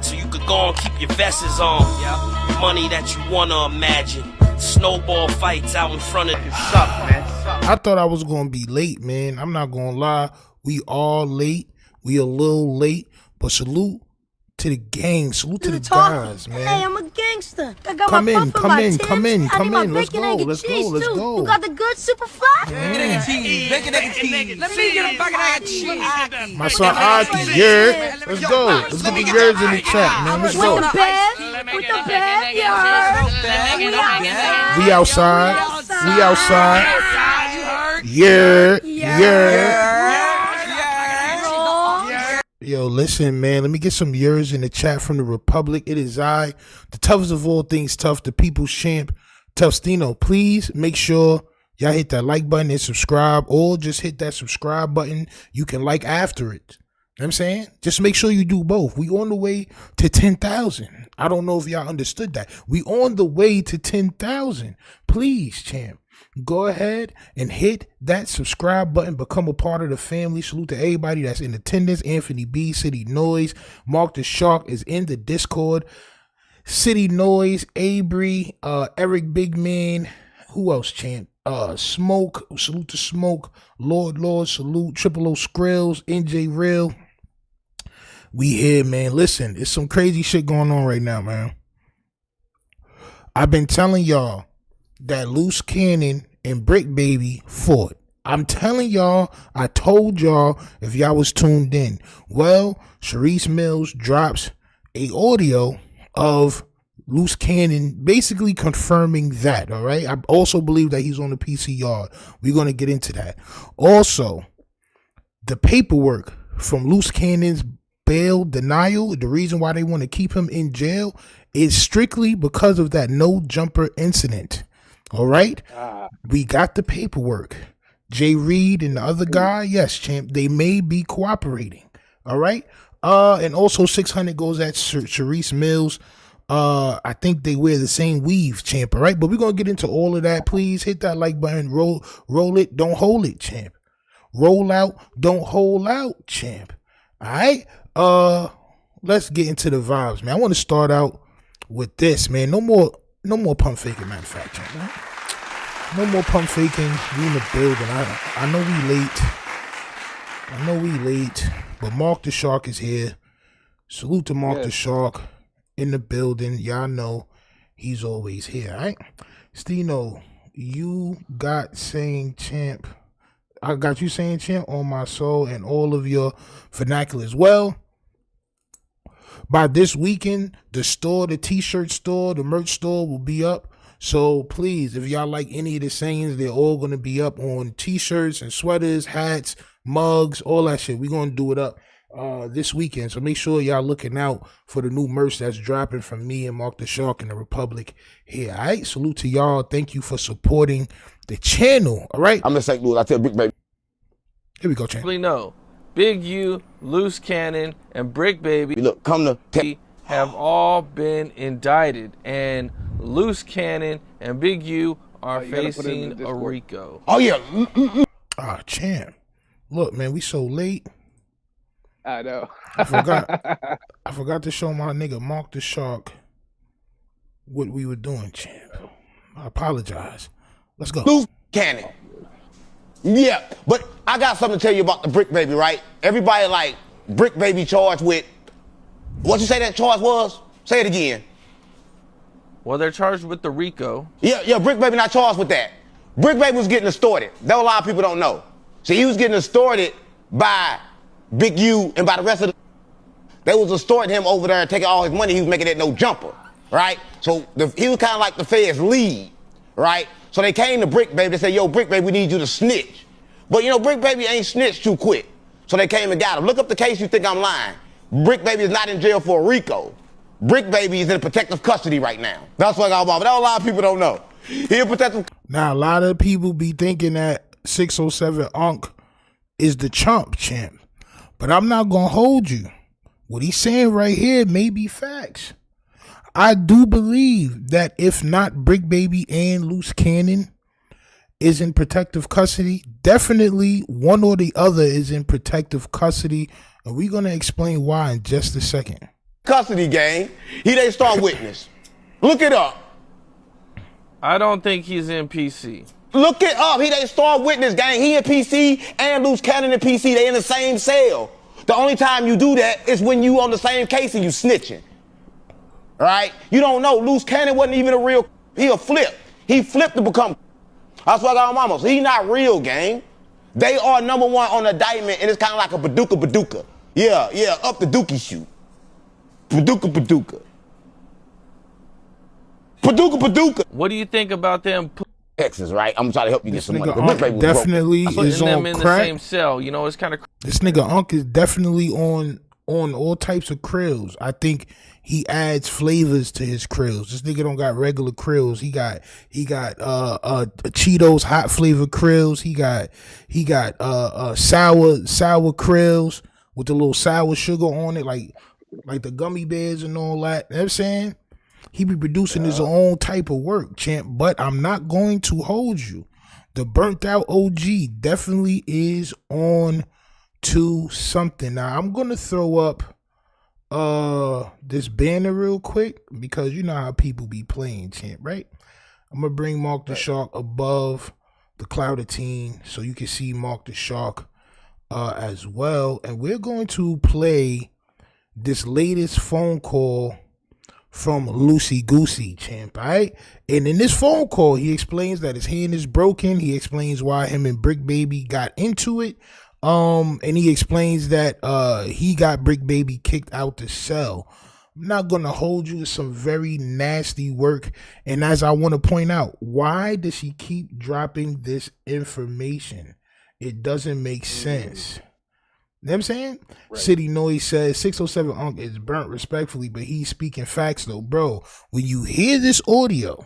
So you could go and keep your vests on. Yeah. Money that you wanna imagine. Snowball fights out in front of you. Suck, man. Suck. I thought I was gonna be late, man. I'm not gonna lie. We all late. We a little late, but salute to the gang. Salute to the guys, man. Hey, I'm a gangster. I got Come my in, puff come my in, Timbs. come in, I come need my in. Let's bacon, go, egg, and let's go, cheese, let's too. go. You got the good super fly? Bacon, egg, and cheese. Bacon, egg, and cheese. Let me get a bacon, egg, and cheese. My son Aki, yeah. Let's go. Let's get the words in the chat, man. Let's go. With the bed, yeah. We outside. We outside. Yeah. Yo, listen, man. Let me get some yours in the chat from the Republic. It is I, the toughest of all things tough, the people's champ, Tufstino. Please make sure y'all hit that like button and subscribe, or just hit that subscribe button. You can like after it. You know what I'm saying? Just make sure you do both. We on the way to 10,000. I don't know if y'all understood that. We on the way to 10,000. Please, champ, go ahead and hit that subscribe button. Become a part of the family. Salute to everybody that's in attendance. Anthony B, City Noise. Mark the Shark is in the Discord. City Noise, Abry, Eric Big Man. Who else, champ? Smoke. Salute to Smoke. Lord, salute. Triple O Skrills. NJ Real. We here, man. Listen, it's some crazy shit going on right now, man. I've been telling y'all that Luce Cannon and BRICC Baby fought. I'm telling y'all, I told y'all if y'all was tuned in. Well, Sharice Mills drops a audio of Luce Cannon basically confirming that, all right? I also believe that he's on the PC yard. We're going to get into that. Also, the paperwork from Luce Cannon's bail denial, the reason why they want to keep him in jail is strictly because of that no jumper incident. All right, we got the paperwork. Jay Reed and the other guy, yes, champ, they may be cooperating. All right, and also 600 goes at Sharice Mills. I think they wear the same weave, champ. All right, but we're gonna get into all of that. Please hit that like button. Roll it, don't hold it, champ. Roll out, don't hold out, champ. All right, let's get into the vibes, man. I want to start out with this, man. No more pump faking, matter of fact, champ, man. No more pump faking. We in the building. I know we late. But Mark the Shark is here. Salute to Mark the Shark in the building. Y'all know he's always here, all right? Stino, you got saying champ. I got you saying champ on my soul and all of your vernaculars. Well, by this weekend, the store, the t-shirt store, the merch store will be up. So please, if y'all like any of the sayings, they're all going to be up on t-shirts and sweaters, hats, mugs, all that shit. We're going to do it up this weekend. So make sure y'all looking out for the new merch that's dropping from me and Mark the Shark in the Republic here. All right. Salute to y'all. Thank you for supporting the channel. All right. I'm in St. Louis. I tell BRICC Baby. Here we go, champ. No. Big U, Luce Cannon, and BRICC Baby Look, come to have all been indicted, and Luce Cannon and Big U are facing a RICO. Oh yeah. Ah, champ. Look, man, we so late. I know. I forgot to show my nigga Mark the Shark what we were doing, champ. I apologize. Let's go. Luce Cannon. Yeah, but I got something to tell you about the BRICC Baby, right? Everybody like BRICC Baby charged with, what you say that charge was? Say it again. Well, they're charged with the RICO. Yeah, BRICC Baby not charged with that. BRICC Baby was getting extorted. That a lot of people don't know. See, he was getting extorted by Big U and by the rest of the... They was extorting him over there and taking all his money. He was making that no jumper, right? So he was kind of like the Fed's lead, right? So they came to BRICC Baby. They said, yo, BRICC Baby, we need you to snitch. But, you know, BRICC Baby ain't snitched too quick. So they came and got him. Look up the case, you think I'm lying. BRICC Baby is not in jail for a RICO. BRICC Baby is in protective custody right now. That's what I'm about. But that a lot of people don't know. He in protective... Now, a lot of people be thinking that 607 Unc is the champ. But I'm not going to hold you. What he's saying right here may be facts. I do believe that if not BRICC Baby and Luce Cannon is in protective custody, definitely one or the other is in protective custody, and we're going to explain why in just a second. custody gang. He they star witness. Look it up. I don't think he's in PC. Look it up. He they star witness gang. He in PC and Luce Cannon in PC. They in the same cell. The only time you do that is when you on the same case and you snitching. Right? You don't know. Luce Cannon wasn't even a real. He a flip. He flipped to become. That's why I got my mama. So he not real, gang. They are #1 on the indictment, and it's kind of like a Paducah. Yeah, up the dookie shoot. Paducah. Paducah. What do you think about them Texas, right? I'm trying to help you get This some money. nigga Unc definitely is putting them on in the crack. same cell? You know, it's kind of. This nigga Unc is definitely on all types of krills. I think he adds flavors to his krills. This nigga don't got regular krills. He got Cheetos hot flavor krills. He got sour krills with the little sour sugar on it, like the gummy bears and all that. You know what I'm saying? He be producing his own type of work, champ. But I'm not going to hold you. The burnt out OG definitely is on to something. Now I'm gonna throw up this banner real quick because you know how people be playing, champ, right? I'm gonna bring Mark the Shark above the clouded team so you can see Mark the Shark as well, and we're going to play this latest phone call from Lucy Goosey, champ, all right? And in this phone call, he explains that his hand is broken. He explains why him and BRICC Baby got into it. And he explains that he got BRICC Baby kicked out the cell. I'm not gonna hold you to some very nasty work. And as I want to point out, why does she keep dropping this information? It doesn't make sense. You know what I'm saying? Right. City Noise says 607 Unc is burnt respectfully, but he's speaking facts though. Bro, when you hear this audio,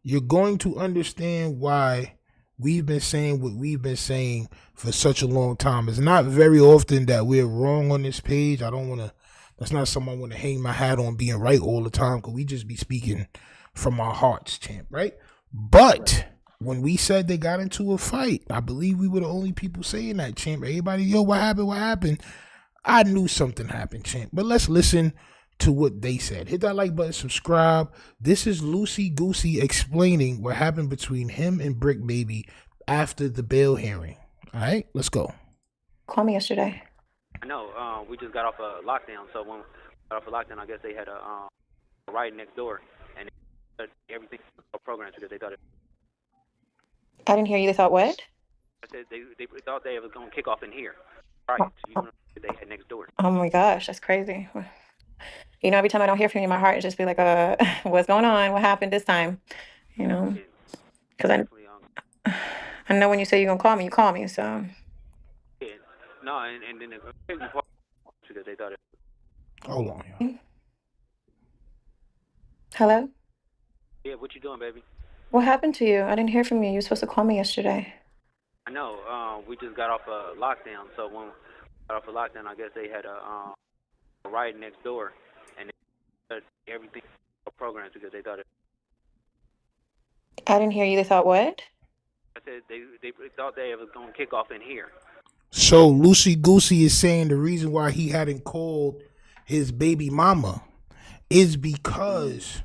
you're going to understand why we've been saying what we've been saying for such a long time. It's not very often that we're wrong on this page. That's not something I want to hang my hat on being right all the time, because we just be speaking from our hearts, champ, right? But when we said they got into a fight, I believe we were the only people saying that, champ. Everybody, yo, what happened? I knew something happened, champ. But let's listen to what they said. Hit that like button, subscribe. This is Lucy Goosey explaining what happened between him and BRICC Baby after the bail hearing. All right, let's go. Call me yesterday. I know. We just got off a lockdown. So when we got off a lockdown, I guess they had a riot next door, and everything was programmed because they thought it. I didn't hear you. They thought what? I said they thought they was going to kick off in here. Right. They had next door. Oh my gosh, that's crazy. You know, every time I don't hear from you, my heart just be like, what's going on? What happened this time? You know, because I know when you say you're going to call me, you call me, so. Yeah. No, and then the crazy part because they thought it. Hold on, yo. Hello? Yeah, what you doing, baby? What happened to you? I didn't hear from you. You were supposed to call me yesterday. I know. We just got off a lockdown. So when we got off a lockdown, I guess they had a riot next door, and everything was programmed because they thought it. I didn't hear you. They thought what? I said they thought they was going to kick off in here. So Lucy Goosey is saying the reason why he hadn't called his baby mama is because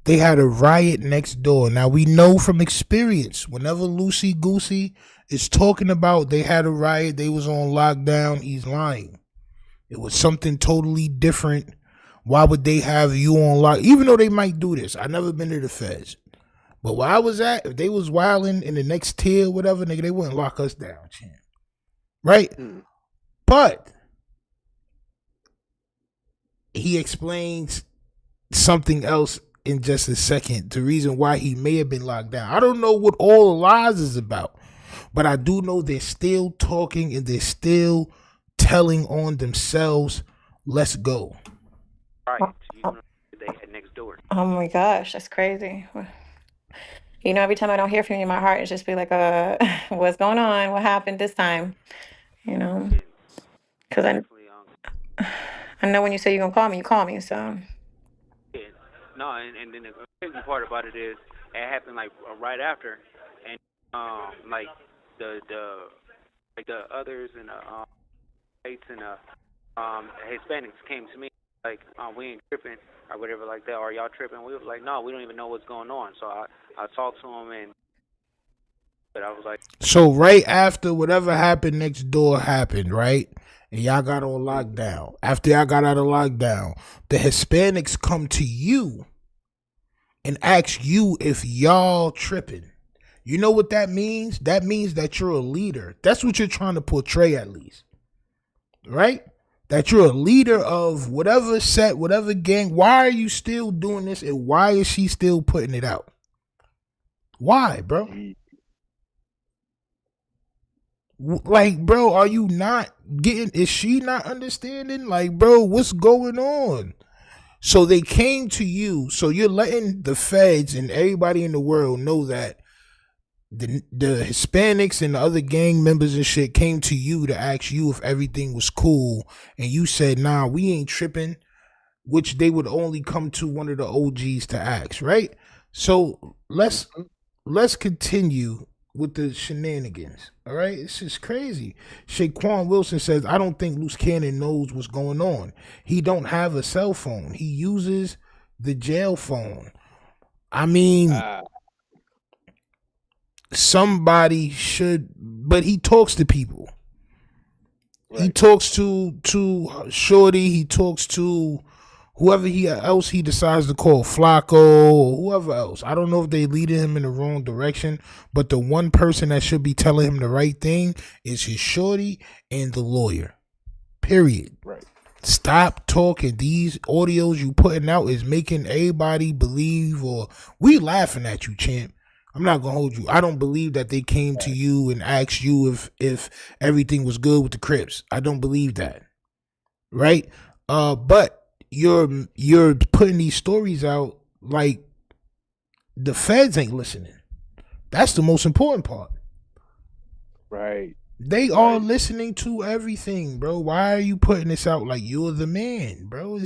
they had a riot next door. Now, we know from experience, whenever Lucy Goosey is talking about they had a riot, they was on lockdown, he's lying. It was something totally different. Why would they have you on lock? Even though they might do this. I never been to the feds. But where I was at, if they was wilding in the next tier, whatever, nigga, they wouldn't lock us down, champ. Right? But he explains something else in just a second, the reason why he may have been locked down. I don't know what all the lies is about, but I do know they're still talking and they're still telling on themselves. Let's go. Right. They had next door. Oh my gosh, that's crazy. You know, every time I don't hear from you, my heart just be like, what's going on? What happened this time? You know, because I know when you say you're going to call me, you call me, so. Yeah. No, and then the crazy part about it is it happened like right after, and like the like the others and the states and the Hispanics came to me like, we ain't tripping or whatever like that, or y'all tripping. We was like, no, we don't even know what's going on. So I talked to them, and but I was like, so right after whatever happened next door happened, right? And y'all got on lockdown. After y'all got out of lockdown, the Hispanics come to you and ask you if y'all tripping. You know what that means? That means that you're a leader. That's what you're trying to portray, at least. Right? That you're a leader of whatever set, whatever gang. Why are you still doing this? And why is she still putting it out? Why, bro? Like, bro, are you not getting, is she not understanding? Like, bro, what's going on? So they came to you. So you're letting the feds and everybody in the world know that the Hispanics and the other gang members and shit came to you to ask you if everything was cool, and you said, nah, we ain't tripping, which they would only come to one of the OGs to ask, right? So let's continue with the shenanigans. All right, it's just crazy. Shaquan Wilson says, I don't think Luce Cannon knows what's going on. He don't have a cell phone. He uses the jail phone. I mean, somebody should, but he talks to people. Right. He talks to Shorty. He talks to whoever else he decides to call, Flacco or whoever else. I don't know if they leading him in the wrong direction, but the one person that should be telling him the right thing is his Shorty and the lawyer. Period. Right. Stop talking. These audios you putting out is making everybody believe, or we laughing at you, champ. I'm not gonna hold you. I don't believe that they came to you and asked you if everything was good with the Crips. I don't believe that. Right? But you're putting these stories out like the feds ain't listening. That's the most important part. Right. They are listening to everything, bro. Why are you putting this out like you're the man, bro?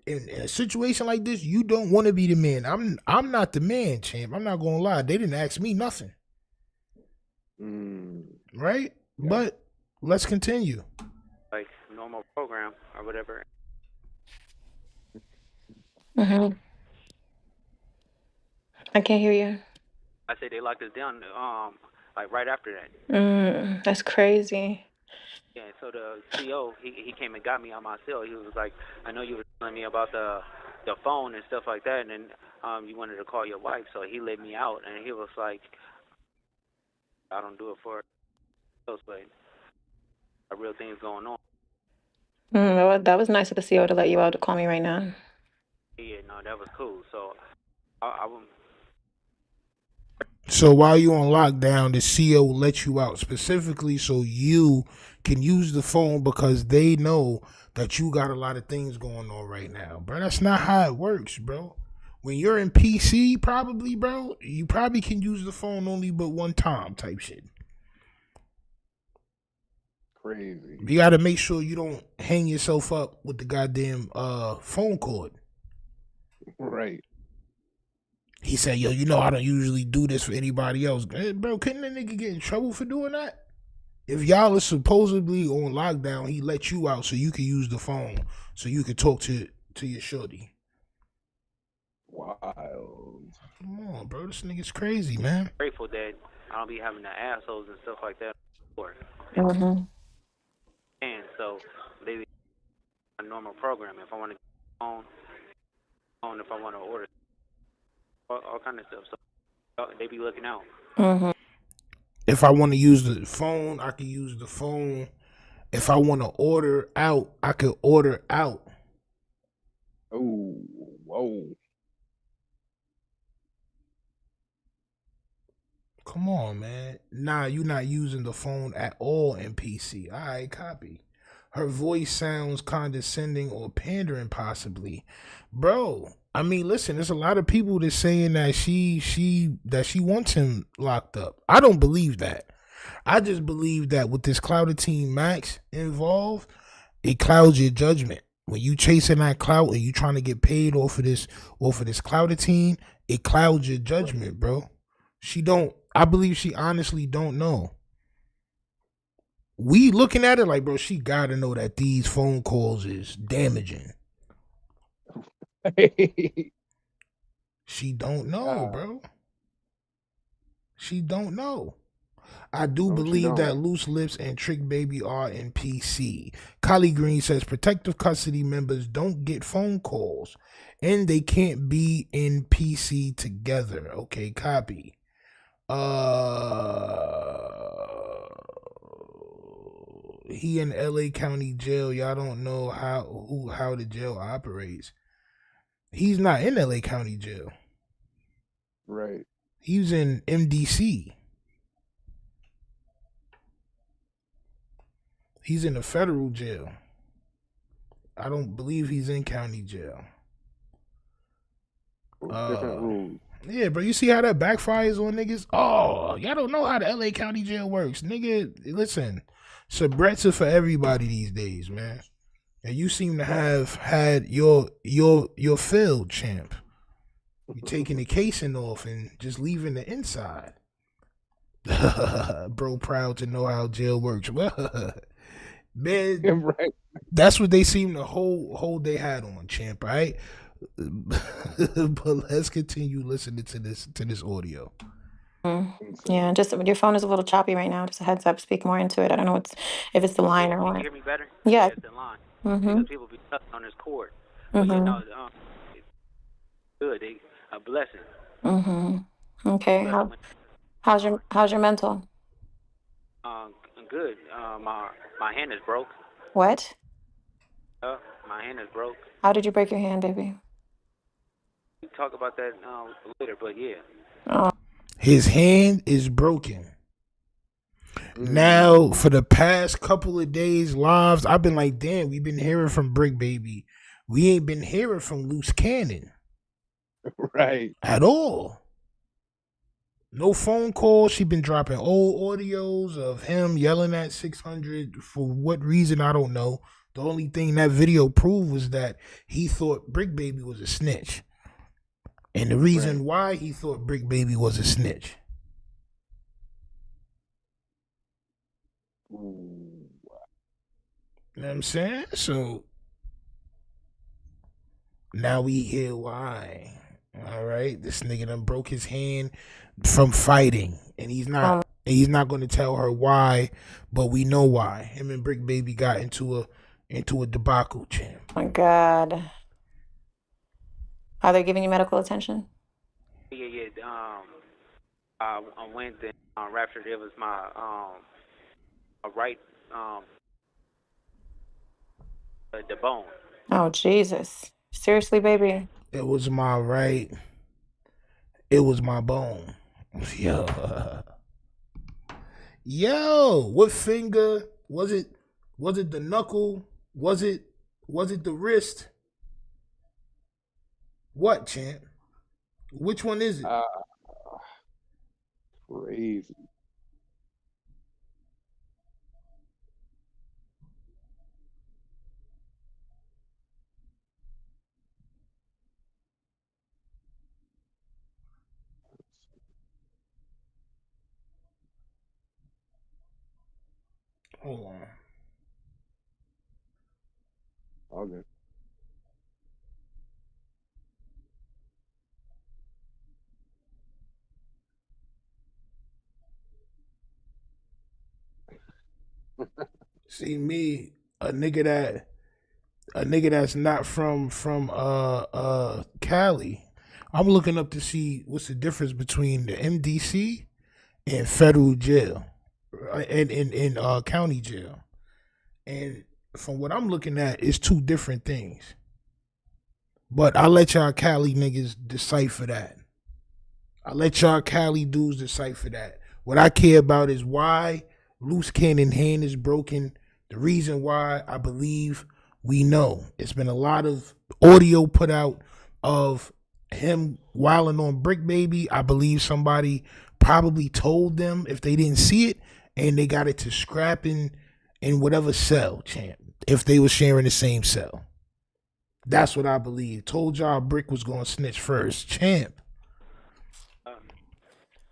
In a situation like this, you don't want to be the man. I'm not the man, champ. I'm not gonna lie. They didn't ask me nothing. Right? Yeah. But let's continue. Like normal program or whatever. I can't hear you. I say they locked us down like right after that. That's crazy. Yeah, so the CO, he came and got me on my cell. He was like, I know you were telling me about the phone and stuff like that, and then you wanted to call your wife, so he let me out, and he was like, I don't do it for else, but a real thing's going on. That was nice of the CO to let you out to call me right now. Yeah, no, that was cool. So I wouldn't. So while you on lockdown, the CO let you out specifically so you can use the phone because they know that you got a lot of things going on right now, bro. That's not how it works, bro. When you're in PC, probably, bro, you probably can use the phone only but one time type shit. Crazy. You got to make sure you don't hang yourself up with the goddamn phone cord. Right. He said, yo, you know I don't usually do this for anybody else. Hey, bro, couldn't that nigga get in trouble for doing that? If y'all are supposedly on lockdown, he let you out so you can use the phone, so you can talk to your shorty. Wild. Come on, bro. This nigga's crazy, man. Grateful that I don't be having the assholes and stuff like that. And so they be a normal program. If I want to get on phone, if I want to order all kind of stuff, so they be looking out. If I want to use the phone, I can use the phone. If I want to order out, I can order out. Oh, whoa. Come on, man. Nah, you're not using the phone at all in PC. All right, copy. Her voice sounds condescending or pandering, possibly. Bro, I mean, listen, there's a lot of people that's saying that she wants him locked up. I don't believe that. I just believe that with this Clouded Team Max involved, it clouds your judgment. When you chasing that clout and you trying to get paid off of this Clouded Team, it clouds your judgment, bro. I believe she honestly don't know. we looking at it like, bro, she gotta know that these phone calls is damaging. She don't know, bro. She don't know. I do believe that Loose Lips and Trick Baby are in PC. Kali Green says protective custody members don't get phone calls and they can't be in PC together. Okay, copy. He in LA County jail. Y'all don't know how the jail operates. He's not in LA County jail. Right. He's in MDC. He's in a federal jail. I don't believe he's in county jail. Different rules. Yeah, bro, you see how that backfires on niggas? Oh, y'all don't know how the LA County jail works. Nigga, listen, Subrets are for everybody these days, man. And you seem to have had your fill, champ. You taking the casing off and just leaving the inside. Bro, proud to know how jail works. Man, right. That's what they seem to hold their hat on, champ, right? But let's continue listening to this audio. Yeah, just your phone is a little choppy right now. Just a heads up. Speak more into it. I don't know if it's the line or Can what. you hear me better? Yeah. It's the line. Because people be stuck on this cord. But you know, it's good. A blessing. Okay. How's your mental? Good. My hand is broke. What? My hand is broke. How did you break your hand, baby? We talk about that later, but yeah. Oh. His hand is broken. Now, for the past couple of days, lives, I've been like, damn, we've been hearing from BRICC Baby. We ain't been hearing from Loose Cannon. Right. At all. No phone calls. She been dropping old audios of him yelling at 600 for what reason, I don't know. The only thing that video proved was that he thought BRICC Baby was a snitch. And the reason why he thought BRICC Baby was a snitch. Ooh. You know what I'm saying? So now we hear why. All right, this nigga done broke his hand from fighting, and he's not going to tell her why, but we know why. Him and BRICC Baby got into a debacle, champ. Oh my God. Are they giving you medical attention? Yeah. On Wednesday, Rapture, it was my right the bone. Oh Jesus! Seriously, baby. It was my right. It was my bone. Yo, what finger was it? Was it the knuckle? Was it the wrist? What, champ? Which one is it? Crazy. Hold on. All good. See me, a nigga that's not from Cali. I'm looking up to see what's the difference between the MDC and federal jail, and in county jail. And from what I'm looking at, it's two different things. But I'll let y'all Cali niggas decipher that. I'll let y'all Cali dudes decipher that. What I care about is why Loose Cannon hand is broken. The reason why, I believe we know. It's been a lot of audio put out of him wilding on BRICC Baby. I believe somebody probably told them if they didn't see it, and they got it to scrapping in whatever cell, champ, if they were sharing the same cell. That's what I believe. Told y'all BRICC was going to snitch first. Champ.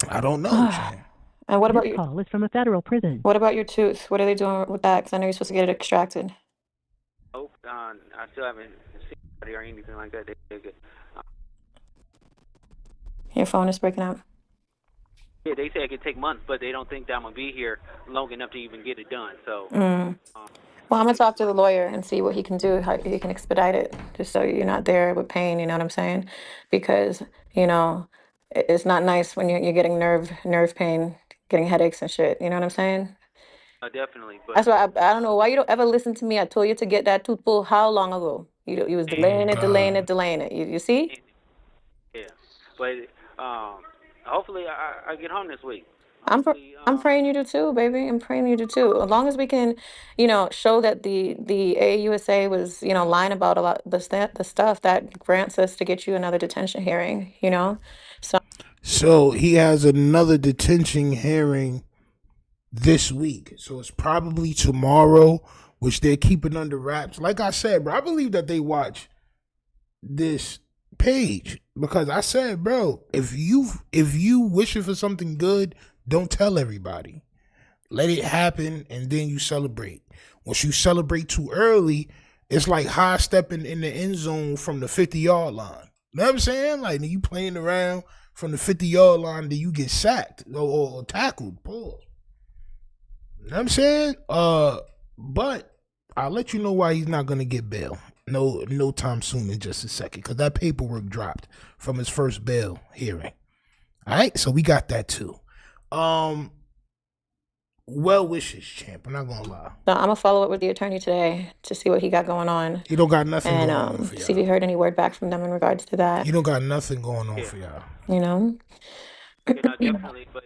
I don't know, champ. And what about This your call is from a federal prison. what about your tooth? What are they doing with that? Because I know you're supposed to get it extracted. Oh, I still haven't seen anybody or anything like that. Your phone is breaking up. Yeah, they say it could take months, but they don't think that I'm gonna be here long enough to even get it done. So, Well, I'm gonna talk to the lawyer and see what he can do, how he can expedite it, just so you're not there with pain. You know what I'm saying? Because it's not nice when you're getting nerve pain, getting headaches and shit. You know what I'm saying? definitely. But That's why I don't know why you don't ever listen to me. I told you to get that tooth pulled how long ago? You was delaying it, delaying it, delaying it. You see? yeah, but hopefully I get home this week. I'm Hopefully, I'm praying you do too, baby. I'm praying you do too. As long as we can, show that the AUSA was, lying about a lot the stuff that grants us to get you another detention hearing. So he has another detention hearing this week. So it's probably tomorrow, which they're keeping under wraps. Like I said, bro, I believe that they watch this page because I said, bro, if you wishing for something good, don't tell everybody. Let it happen and then you celebrate. Once you celebrate too early, it's like high stepping in the end zone from the 50-yard line. You know what I'm saying? Like you playing around from the 50-yard line, then you get sacked or tackled. Pause. You know what I'm saying? But I'll let you know why he's not gonna get bail. No time soon in just a second, because that paperwork dropped from his first bail hearing. All right, so we got that too. Well wishes, champ. I'm not gonna lie. So I'm gonna follow up with the attorney today to see what he got going on. He don't got nothing and going on for y'all. see if he heard any word back from them in regards to that. You don't got nothing going on for y'all. definitely. But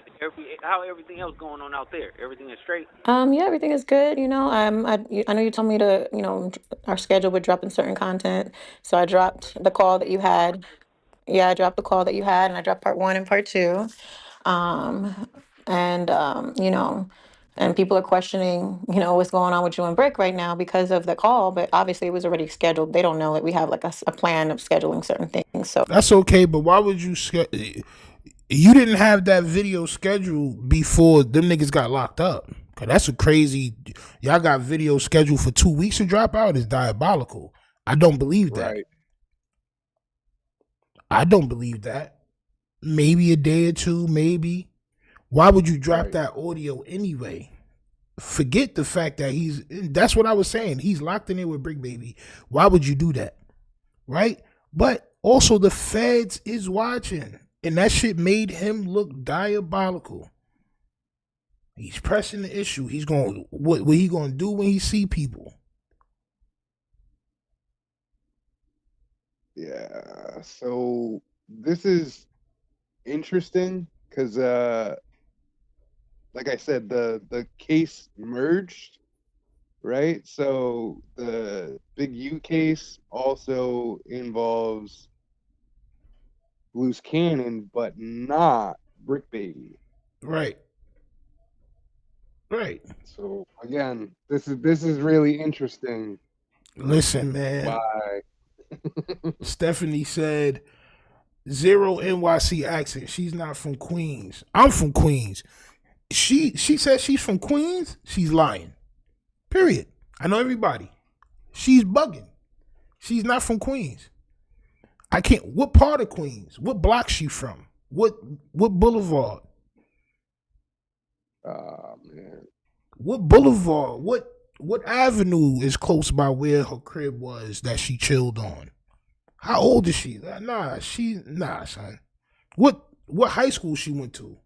how everything else going on out there? Everything is straight. Yeah, everything is good. I know you told me to, our schedule would drop in certain content. So I dropped the call that you had. Yeah, I dropped the call that you had, and I dropped part 1 and part 2. And people are questioning, what's going on with you and Brick right now because of the call. But obviously, it was already scheduled. They don't know that we have like a plan of scheduling certain things. So that's okay. But why would you? You didn't have that video scheduled before them niggas got locked up. Cause that's a crazy. Y'all got video scheduled for 2 weeks to drop out. Is diabolical. I don't believe that. Right. I don't believe that. Maybe a day or two, maybe. Why would you drop that audio anyway? Forget the fact that that's what I was saying. He's locked in there with Brick Baby. Why would you do that? Right? But also the feds is watching. And that shit made him look diabolical. He's pressing the issue. He's going, what he going to do when he see people? Yeah. So this is interesting because, like I said, the case merged, right? So the Big U case also involves Luce Cannon, but not Brick Baby. Right. Right. So again, this is really interesting. Listen, man. Why? Stephanie said 0 NYC accent. She's not from Queens. I'm from Queens. She says she's from Queens. She's lying. Period. I know everybody. She's bugging. She's not from Queens. I can't. What part of Queens? What block she from? What boulevard? Man. What boulevard? What avenue is close by where her crib was that she chilled on? How old is she? Nah, son. What high school she went to?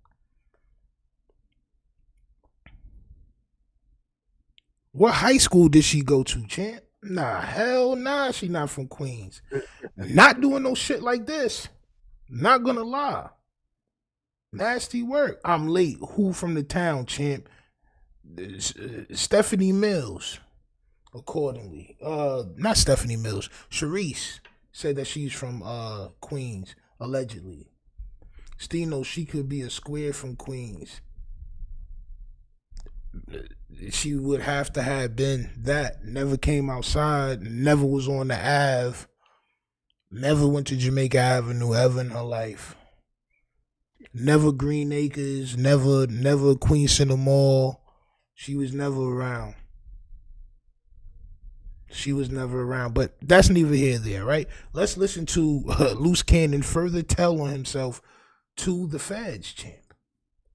What high school did she go to, champ? Nah, hell nah, she not from Queens. Not doing no shit like this. Not gonna lie. Nasty work. I'm late. Who from the town, champ? Stephanie Mills, accordingly. Not Stephanie Mills. Sharice said that she's from Queens, allegedly. Stino, she could be a square from Queens. She would have to have been that. Never came outside, never was on the Ave, never went to Jamaica Avenue ever in her life. Never Green Acres, never Queen Center Mall. She was never around. She was never around, but that's neither here nor there, right? Let's listen to Luce Cannon further tell on himself to the feds, champ.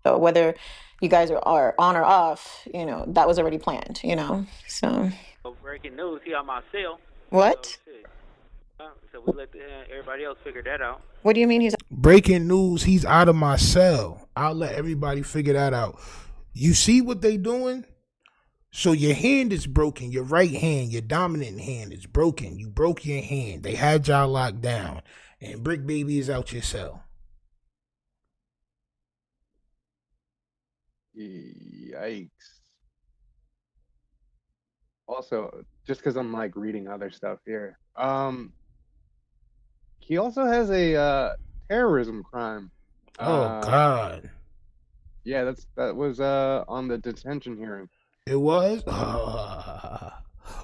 So whether you guys are on or off, you know, that was already planned, you know. So breaking news, he on my cell. what? So, shit. So we let everybody else figure that out. What do you mean he's Breaking news, he's out of my cell. I'll let everybody figure that out. You see what they doing? So your hand is broken. Your right hand, your dominant hand is broken. You broke your hand. They had y'all locked down. And BRICC Baby is out your cell. Yikes. Also, just because I'm like reading other stuff here, he also has a terrorism crime. Oh God. Yeah, that was on the detention hearing. It was?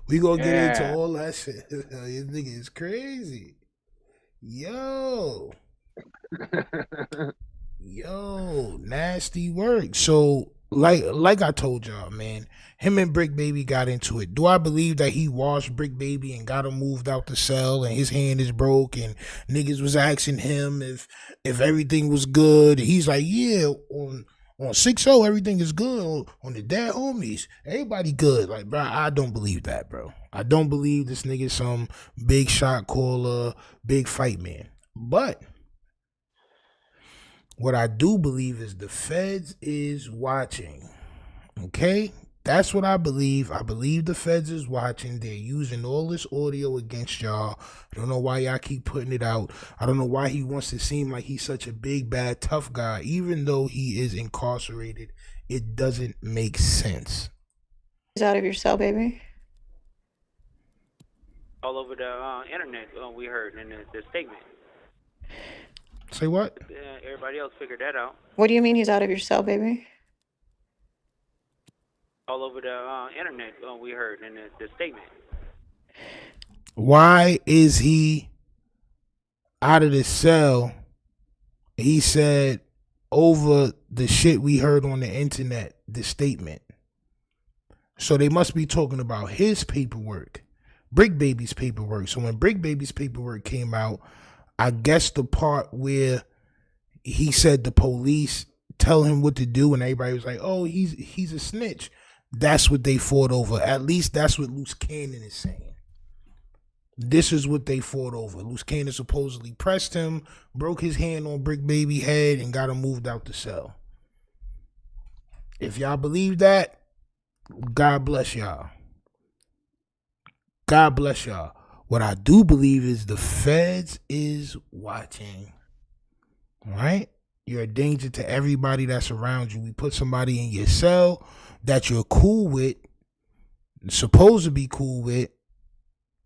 We gonna get into Yeah. all that shit. This nigga is crazy. Yo. Yo, nasty work. So, like I told y'all, man, him and BRICC Baby got into it. Do I believe that he washed BRICC Baby and got him moved out the cell and his hand is broke and niggas was asking him if everything was good? He's like, yeah, on 6-0, everything is good. On the dead homies, everybody good. Like, bro, I don't believe that, bro. I don't believe this nigga some big shot caller, big fight man. But what I do believe is the feds is watching. Okay? That's what I believe. I believe the feds is watching. They're using all this audio against y'all. I don't know why y'all keep putting it out. I don't know why he wants to seem like he's such a big, bad, tough guy. Even though he is incarcerated, it doesn't make sense. He's out of your cell, baby. All over the internet, we heard in the statement. Say what? Everybody else figured that out. What do you mean he's out of your cell, baby? All over the internet, we heard in the statement. Why is he out of the cell? He said over the shit we heard on the internet, the statement. So they must be talking about his paperwork, BRICC Baby's paperwork. So when BRICC Baby's paperwork came out, I guess the part where he said the police tell him what to do and everybody was like, oh, he's a snitch. That's what they fought over. At least that's what Luce Cannon is saying. This is what they fought over. Luce Cannon supposedly pressed him, broke his hand on BRICC Baby head, and got him moved out the cell. If y'all believe that, God bless y'all. God bless y'all. What I do believe is the feds is watching. All right? You're a danger to everybody that's around you. We put somebody in your cell that you're cool with, supposed to be cool with,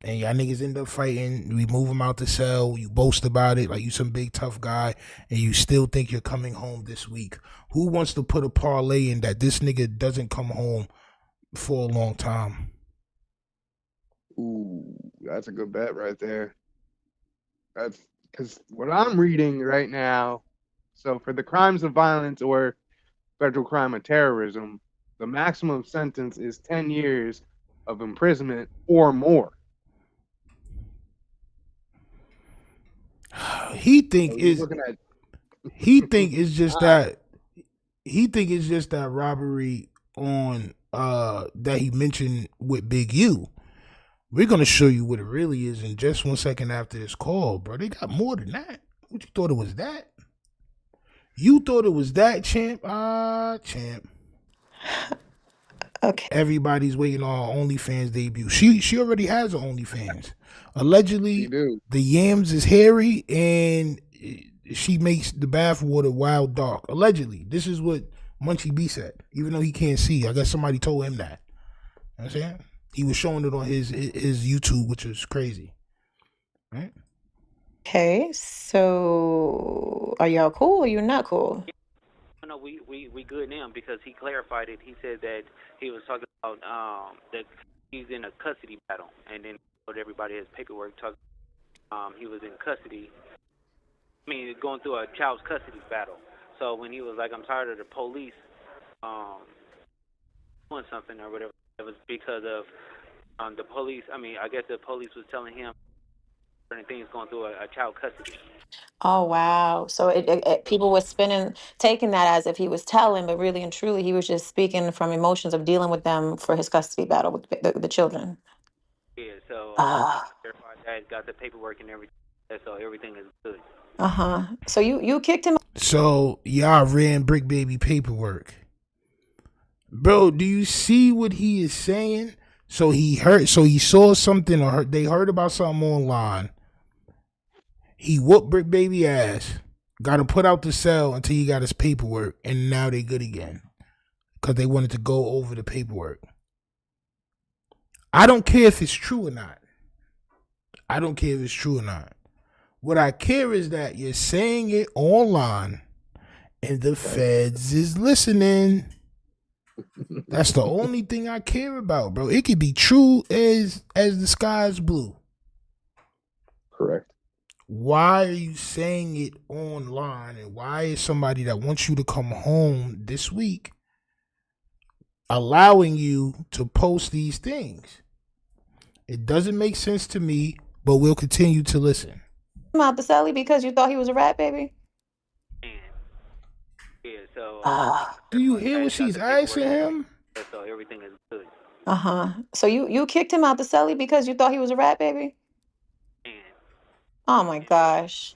and y'all niggas end up fighting. We move them out the cell. You boast about it like you some big tough guy, and you still think you're coming home this week. Who wants to put a parlay in that this nigga doesn't come home for a long time? Ooh, that's a good bet right there. That's because what I'm reading right now. So for the crimes of violence or federal crime of terrorism, the maximum sentence is 10 years of imprisonment or more. He think So is looking at he think it's just that he think it's just that robbery on that he mentioned with Big U. We're gonna show you what it really is in just 1 second after this call, bro. They got more than that. What you thought it was that? You thought it was that, champ? Champ. Okay. Everybody's waiting on OnlyFans debut. She already has an OnlyFans. Allegedly, the yams is hairy and she makes the bath water wild dark. Allegedly. This is what Munchie B said. Even though he can't see. I guess somebody told him that. You know what I'm saying? He was showing it on his YouTube, which is crazy. Right? Okay, so are y'all cool or you're not cool? No, we good now because he clarified it. He said that he was talking about that he's in a custody battle, and then showed everybody his paperwork talking. He was in custody. I mean, going through a child's custody battle. So when he was like, I'm tired of the police doing something or whatever, it was because of the police. I mean, I guess the police was telling him certain things going through a child custody. Oh wow. So people were taking that as if he was telling, but really and truly he was just speaking from emotions of dealing with them for his custody battle with the children. Yeah, so Ah. verified that, got the paperwork and everything, so everything is good. So you kicked him. So y'all ran Brick Baby paperwork. Bro, do you see what he is saying? So he saw something or they heard about something online. He whooped Brick Baby ass. Got him put out the cell until he got his paperwork, and now they good again. Because they wanted to go over the paperwork. I don't care if it's true or not. I don't care if it's true or not. What I care is that you're saying it online and the feds is listening. That's the only thing I care about, bro. It could be true as the sky's blue. Correct. Why are you saying it online, and why is somebody that wants you to come home this week allowing you to post these things? It doesn't make sense to me, but we'll continue to listen. Out the celly because you thought he was a rat baby? Yeah, so Do you hear what she's asking him? so everything is good. So you kicked him out the celly because you thought he was a rat baby? Oh my gosh.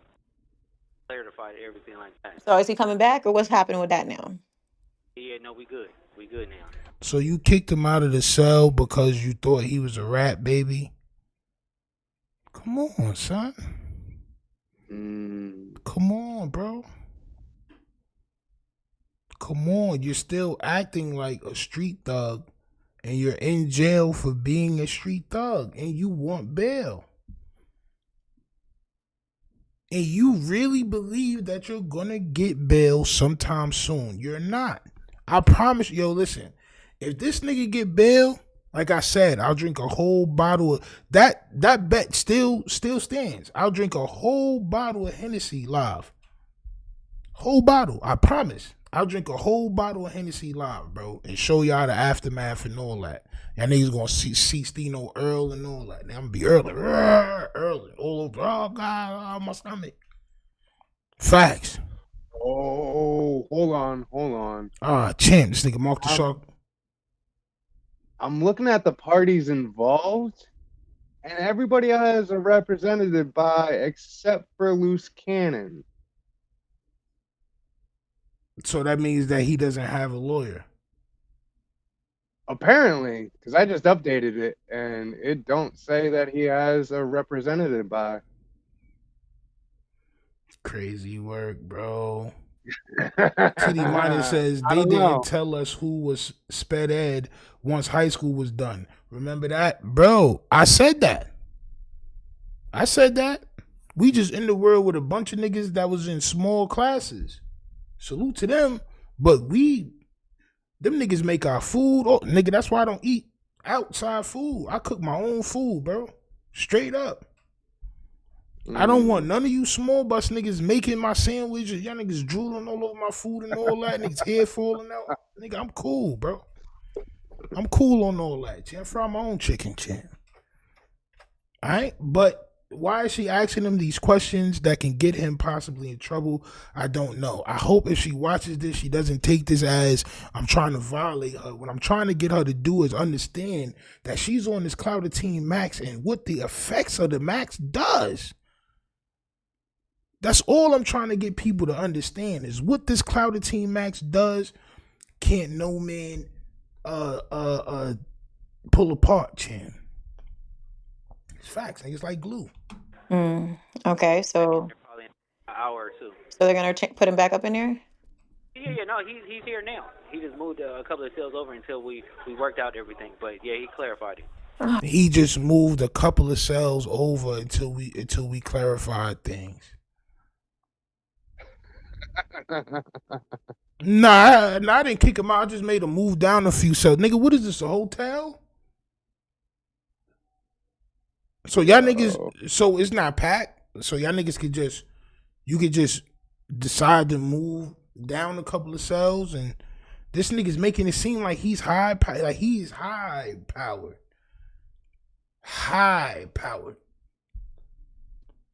Clarified everything like that. So is he coming back or what's happening with that now? Yeah, no, we good. We good now. So you kicked him out of the cell because you thought he was a rat baby? Come on, son. Come on, bro. Come on. You're still acting like a street thug, and you're in jail for being a street thug, and you want bail. And you really believe that you're gonna get bail sometime soon. You're not. I promise. Yo, listen. If this nigga get bail, like I said, I'll drink a whole bottle of that. That bet still stands. I'll drink a whole bottle of Hennessy live. Whole bottle. I promise. I'll drink a whole bottle of Hennessy live, bro, and show y'all the aftermath and all that. Y'all niggas gonna see Steno Earl and all that. Now I'm gonna be early, all over. Oh God, my stomach. Facts. Oh, hold on. Champ, this nigga Mark the Shark. I'm looking at the parties involved, and everybody has a representative by except for Luce Cannon. So that means that he doesn't have a lawyer. Apparently, because I just updated it, and it don't say that he has a representative by. Crazy work, bro. TD Minor says they didn't tell us who was sped ed once high school was done. Remember that? Bro, I said that. We just in the world with a bunch of niggas that was in small classes. Salute to them. But them niggas make our food. Oh, nigga, that's why I don't eat outside food. I cook my own food, bro. Straight up. I don't want none of you small bus niggas making my sandwiches. Y'all niggas drooling all over my food and all that. Niggas hair falling out. Nigga, I'm cool, bro. I'm cool on all that. I fry my own chicken, champ. All right? But why is she asking him these questions that can get him possibly in trouble? I don't know. I hope if she watches this, she doesn't take this as I'm trying to violate her. What I'm trying to get her to do is understand that she's on this Clouded Team Max and what the effects of the Max does. That's all I'm trying to get people to understand is what this Clouded Team Max does. Can't no man pull apart, champ. It's facts. It's like glue. Okay, so Probably an hour or two. so they're gonna put him back up in there? Yeah, no, he's here now. He just moved a couple of cells over until we worked out everything. But yeah, he clarified it. He just moved a couple of cells over until we clarified things. Nah, I didn't kick him out. I just made him move down a few cells. Nigga, what is this, a hotel? So y'all niggas, so it's not packed. So y'all niggas you could just decide to move down a couple of cells, and this nigga's making it seem like he's high powered. Like he's high powered. High powered.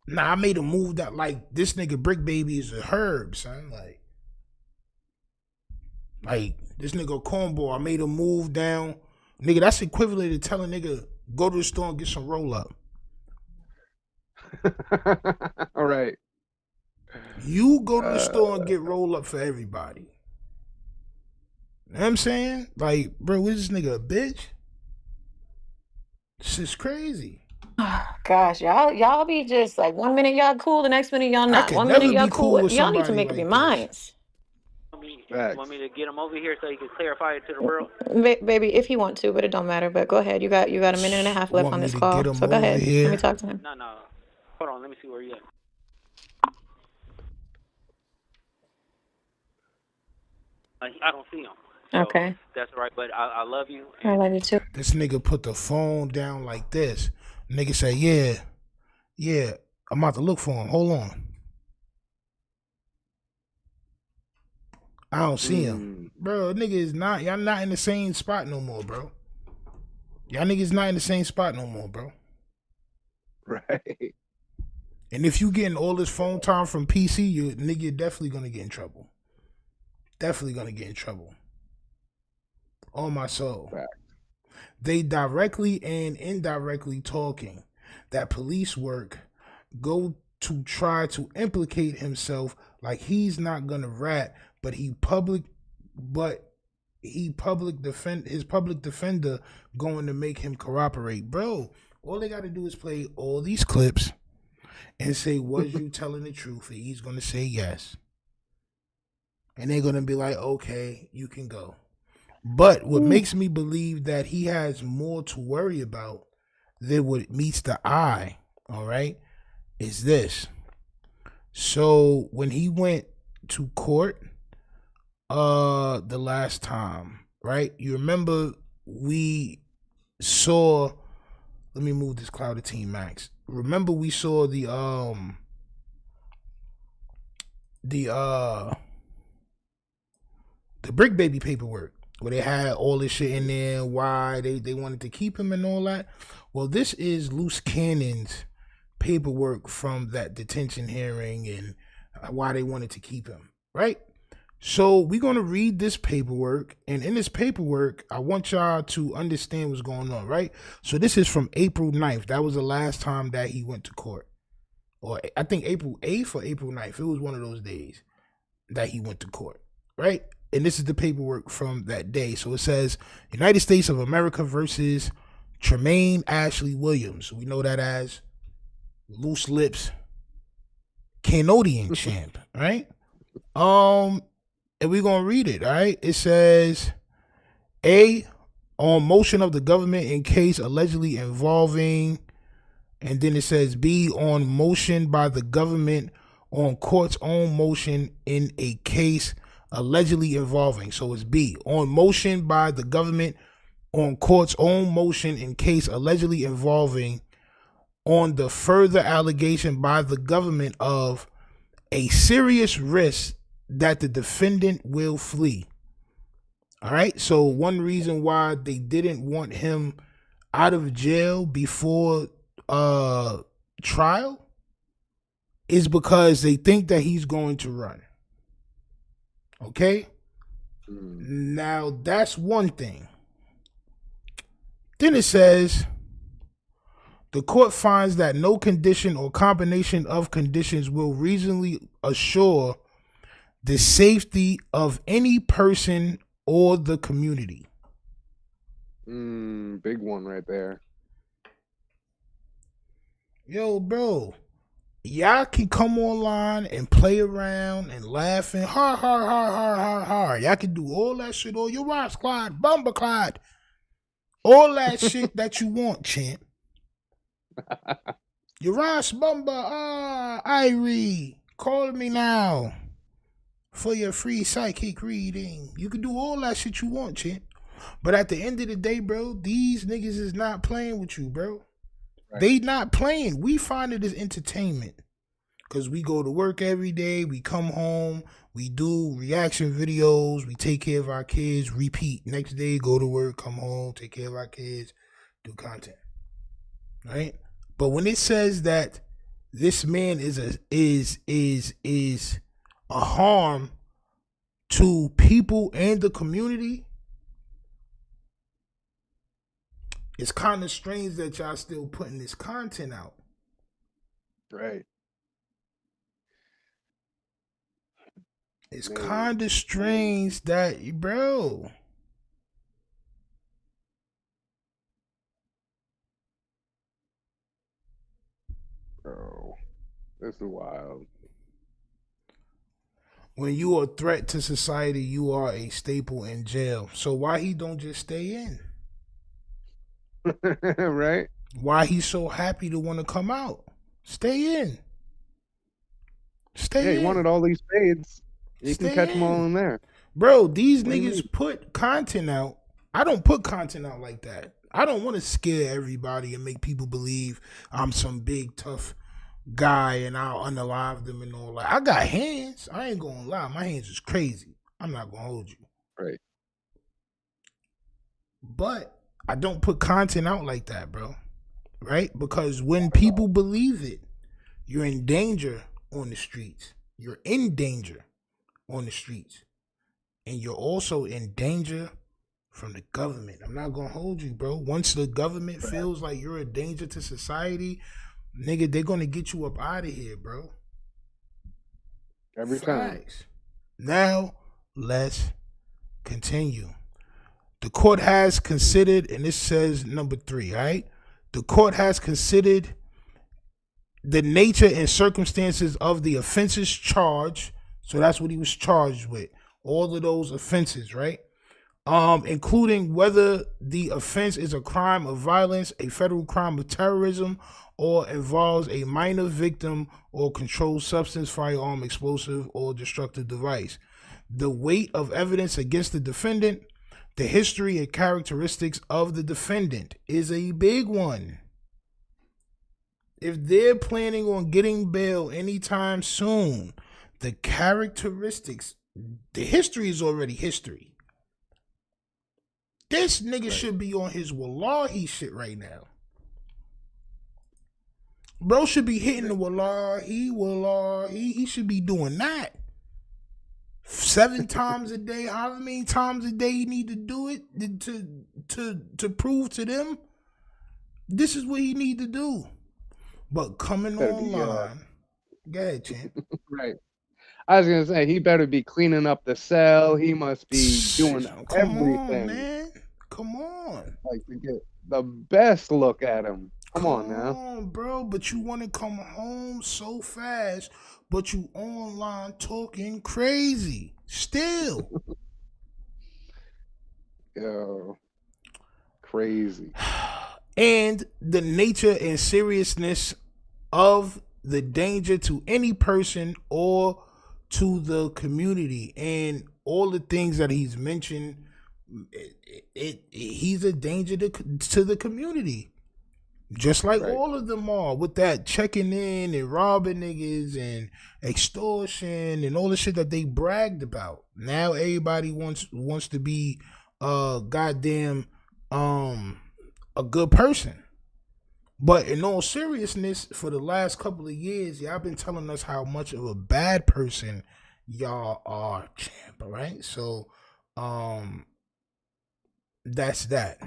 Nah, I made a move that like this nigga Brick Baby is a herb, son. Like this nigga cornball. I made a move down. Nigga, that's equivalent to telling nigga go to the store and get some roll up. All right. You go to the store and get roll up for everybody. You know what I'm saying? Like, bro, what is this nigga, a bitch? This is crazy. Gosh, y'all be just like 1 minute y'all cool, the next minute y'all not. 1 minute y'all cool. Y'all need to make up your minds. Want me to get him over here so he can clarify it to the world? Baby, if you want to, but it don't matter. But go ahead. You got a minute and a half left on this call. So go ahead. Let me talk to him. No. Hold on. Let me see where you at. I don't see him. So okay. That's all right. But I love you. I love you too. This nigga put the phone down like this. Nigga say, yeah, I'm about to look for him. Hold on. I don't see him. Bro, nigga is not, y'all not in the same spot no more, bro. Y'all niggas not in the same spot no more, bro. Right. And if you getting all this phone time from PC, you nigga definitely gonna get in trouble. Definitely gonna get in trouble. On my soul. Fact. They directly and indirectly talking that police work go to try to implicate himself like he's not gonna rat, but his public defender going to make him cooperate. Bro, all they gotta do is play all these clips and say, was you telling the truth? And he's gonna say yes. And they're gonna be like, okay, you can go. But what makes me believe that he has more to worry about than what meets the eye, all right, is this. So when he went to court the last time, right, you remember we saw, let me move this cloud to Team Max. Remember we saw the Brick Baby paperwork where they had all this shit in there, why they wanted to keep him and all that. Well, this is Luce Cannon's paperwork from that detention hearing and why they wanted to keep him, right? So we're going to read this paperwork, and in this paperwork, I want y'all to understand what's going on, right? So this is from April 9th. That was the last time that he went to court. Or I think April 8th or April 9th. It was one of those days that he went to court, right? And this is the paperwork from that day. So it says, United States of America versus Tremaine Ashley Williams. We know that as Loose Lips Canadian champ, right? And we're going to read it, all right? It says, A, on motion of the government in case allegedly involving, and then it says B, on motion by the government on court's own motion in a case allegedly involving. So it's B, on motion by the government on court's own motion in case allegedly involving on the further allegation by the government of a serious risk that the defendant will flee. All right. So one reason why they didn't want him out of jail before trial is because they think that he's going to run. Okay. Now that's one thing. Then it says, the court finds that no condition or combination of conditions will reasonably assure the safety of any person or the community. Big one right there. Yo, bro, y'all can come online and play around and laugh and ha. Y'all can do all that shit, all your rocks, Clyde, Bumba Clyde, all that shit that you want, champ. Urash Bumba, Irie, call me now for your free psychic reading. You can do all that shit you want, champ. But at the end of the day, bro, these niggas is not playing with you, bro. Right. They not playing. We find it as entertainment. Because we go to work every day, we come home, we do reaction videos, we take care of our kids, repeat. Next day, go to work, come home, take care of our kids, do content. Right? But when it says that this man is a harm to people and the community, it's kind of strange that y'all still putting this content out. Right. It's kind of strange that, bro. Bro, this is wild. When you are a threat to society, you are a staple in jail. So why he don't just stay in? Right? Why he so happy to want to come out? Stay in. Stay in. He wanted all these spades. You can catch them all in there. Bro, these niggas put content out. I don't put content out like that. I don't want to scare everybody and make people believe I'm some big tough guy and I'll unalive them and all that. I got hands. I ain't gonna lie. My hands is crazy. I'm not gonna hold you. Right. But I don't put content out like that, bro. Right? Because when people believe it, you're in danger on the streets. You're in danger on the streets. And you're also in danger from the government. I'm not gonna hold you, bro. Once the government feels like you're a danger to society, nigga, they're gonna get you up out of here, bro. Every time. Now, let's continue. The court has considered, and this says number 3, all right? The court has considered the nature and circumstances of the offenses charged. So that's what he was charged with. All of those offenses, right? Including whether the offense is a crime of violence, a federal crime of terrorism, or involves a minor victim or controlled substance, firearm, explosive, or destructive device. The weight of evidence against the defendant, the history and characteristics of the defendant is a big one. If they're planning on getting bail anytime soon, the characteristics, the history is already history. This nigga should be on his wallahi shit right now. Bro should be hitting the wallahi. He should be doing that 7 times a day. However many times a day you need to do it to prove to them. This is what he need to do. But coming online, go ahead, champ. Right. I was gonna say he better be cleaning up the cell. He must be doing everything. On, man. Come on. Like to get the best look at him. Come on now, bro. But you want to come home so fast, but you online talking crazy still. Yo, crazy. And the nature and seriousness of the danger to any person or to the community, and all the things that he's mentioned, he's a danger to the community, just like all of them are, with that checking in and robbing niggas and extortion and all the shit that they bragged about. Now everybody wants to be goddamn a good person. But in all seriousness, for the last couple of years, y'all been telling us how much of a bad person y'all are, champ, all right? So, that's that,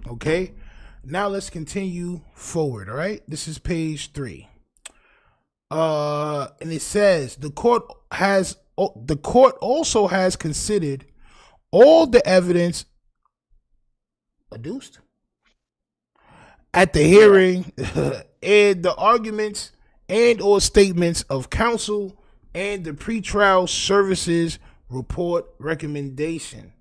okay? Now let's continue forward, all right? This is page 3. And it says, the court also has considered all the evidence adduced at the hearing and the arguments and or statements of counsel and the pretrial services report recommendation.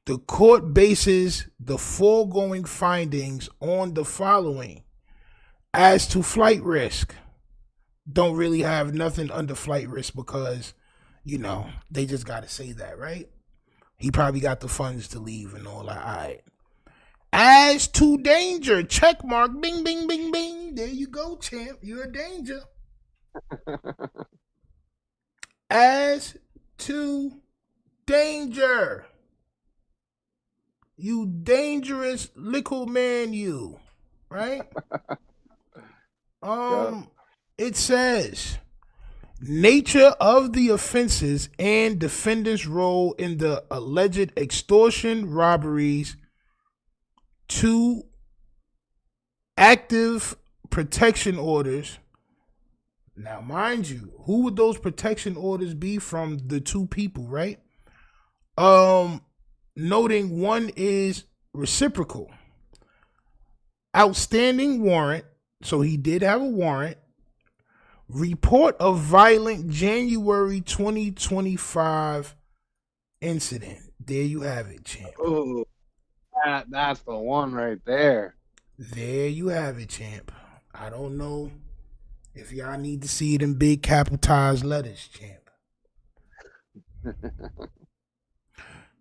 The court bases the foregoing findings on the following. As to flight risk, don't really have nothing under flight risk because, you know, they just got to say that, right? He probably got the funds to leave and all that. All right. As to danger, check mark, bing, bing, bing, bing. There you go, champ. You're a danger. As to danger. You dangerous little man, you. Right? It says nature of the offenses and defendant's role in the alleged extortion robberies, 2 active protection orders. Now, mind you, who would those protection orders be from the 2 people, right? Noting one is reciprocal. Outstanding warrant, so he did have a warrant. Report of violent January 2025 incident. There you have it, champ. Oh, that's the one right there. There you have it, champ. I don't know if y'all need to see it in big capitalized letters, champ.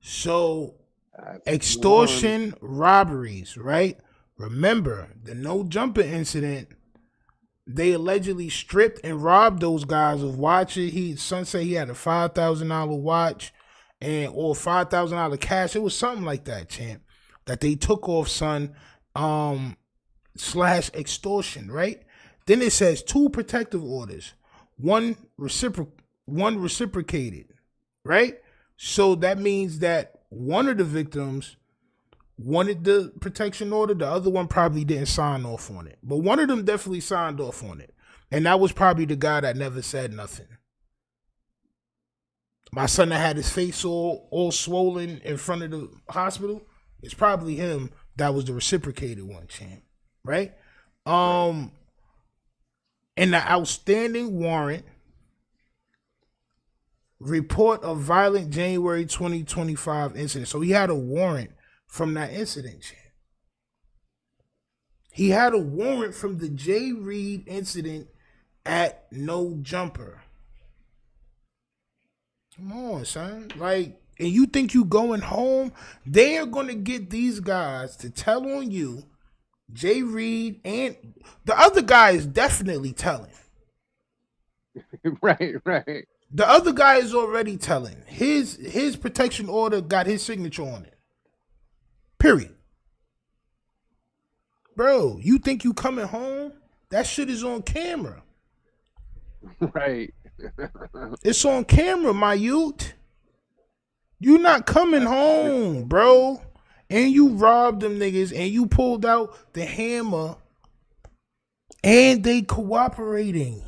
So, extortion robberies, right? Remember, the no jumper incident, they allegedly stripped and robbed those guys of watches. Son said he had a $5,000 watch or $5,000 cash. It was something like that, champ, that they took off son / extortion, right? Then it says 2 protective orders, one reciprocated, right? So that means that one of the victims wanted the protection order. The other one probably didn't sign off on it. But one of them definitely signed off on it. And that was probably the guy that never said nothing. My son that had his face all swollen in front of the hospital, it's probably him that was the reciprocated one, champ. Right? And the outstanding warrant, report of violent January 2025 incident. So he had a warrant from that incident, champ. He had a warrant from the J. Reed incident at No Jumper. Come on, son. Like, and you think you going home? They are going to get these guys to tell on you. J. Reed and the other guy is definitely telling. Right. The other guy is already telling. His protection order got his signature on it. Period. Bro, you think you coming home? That shit is on camera. Right. It's on camera, my youth. You not coming home, bro. And you robbed them niggas and you pulled out the hammer and they cooperating.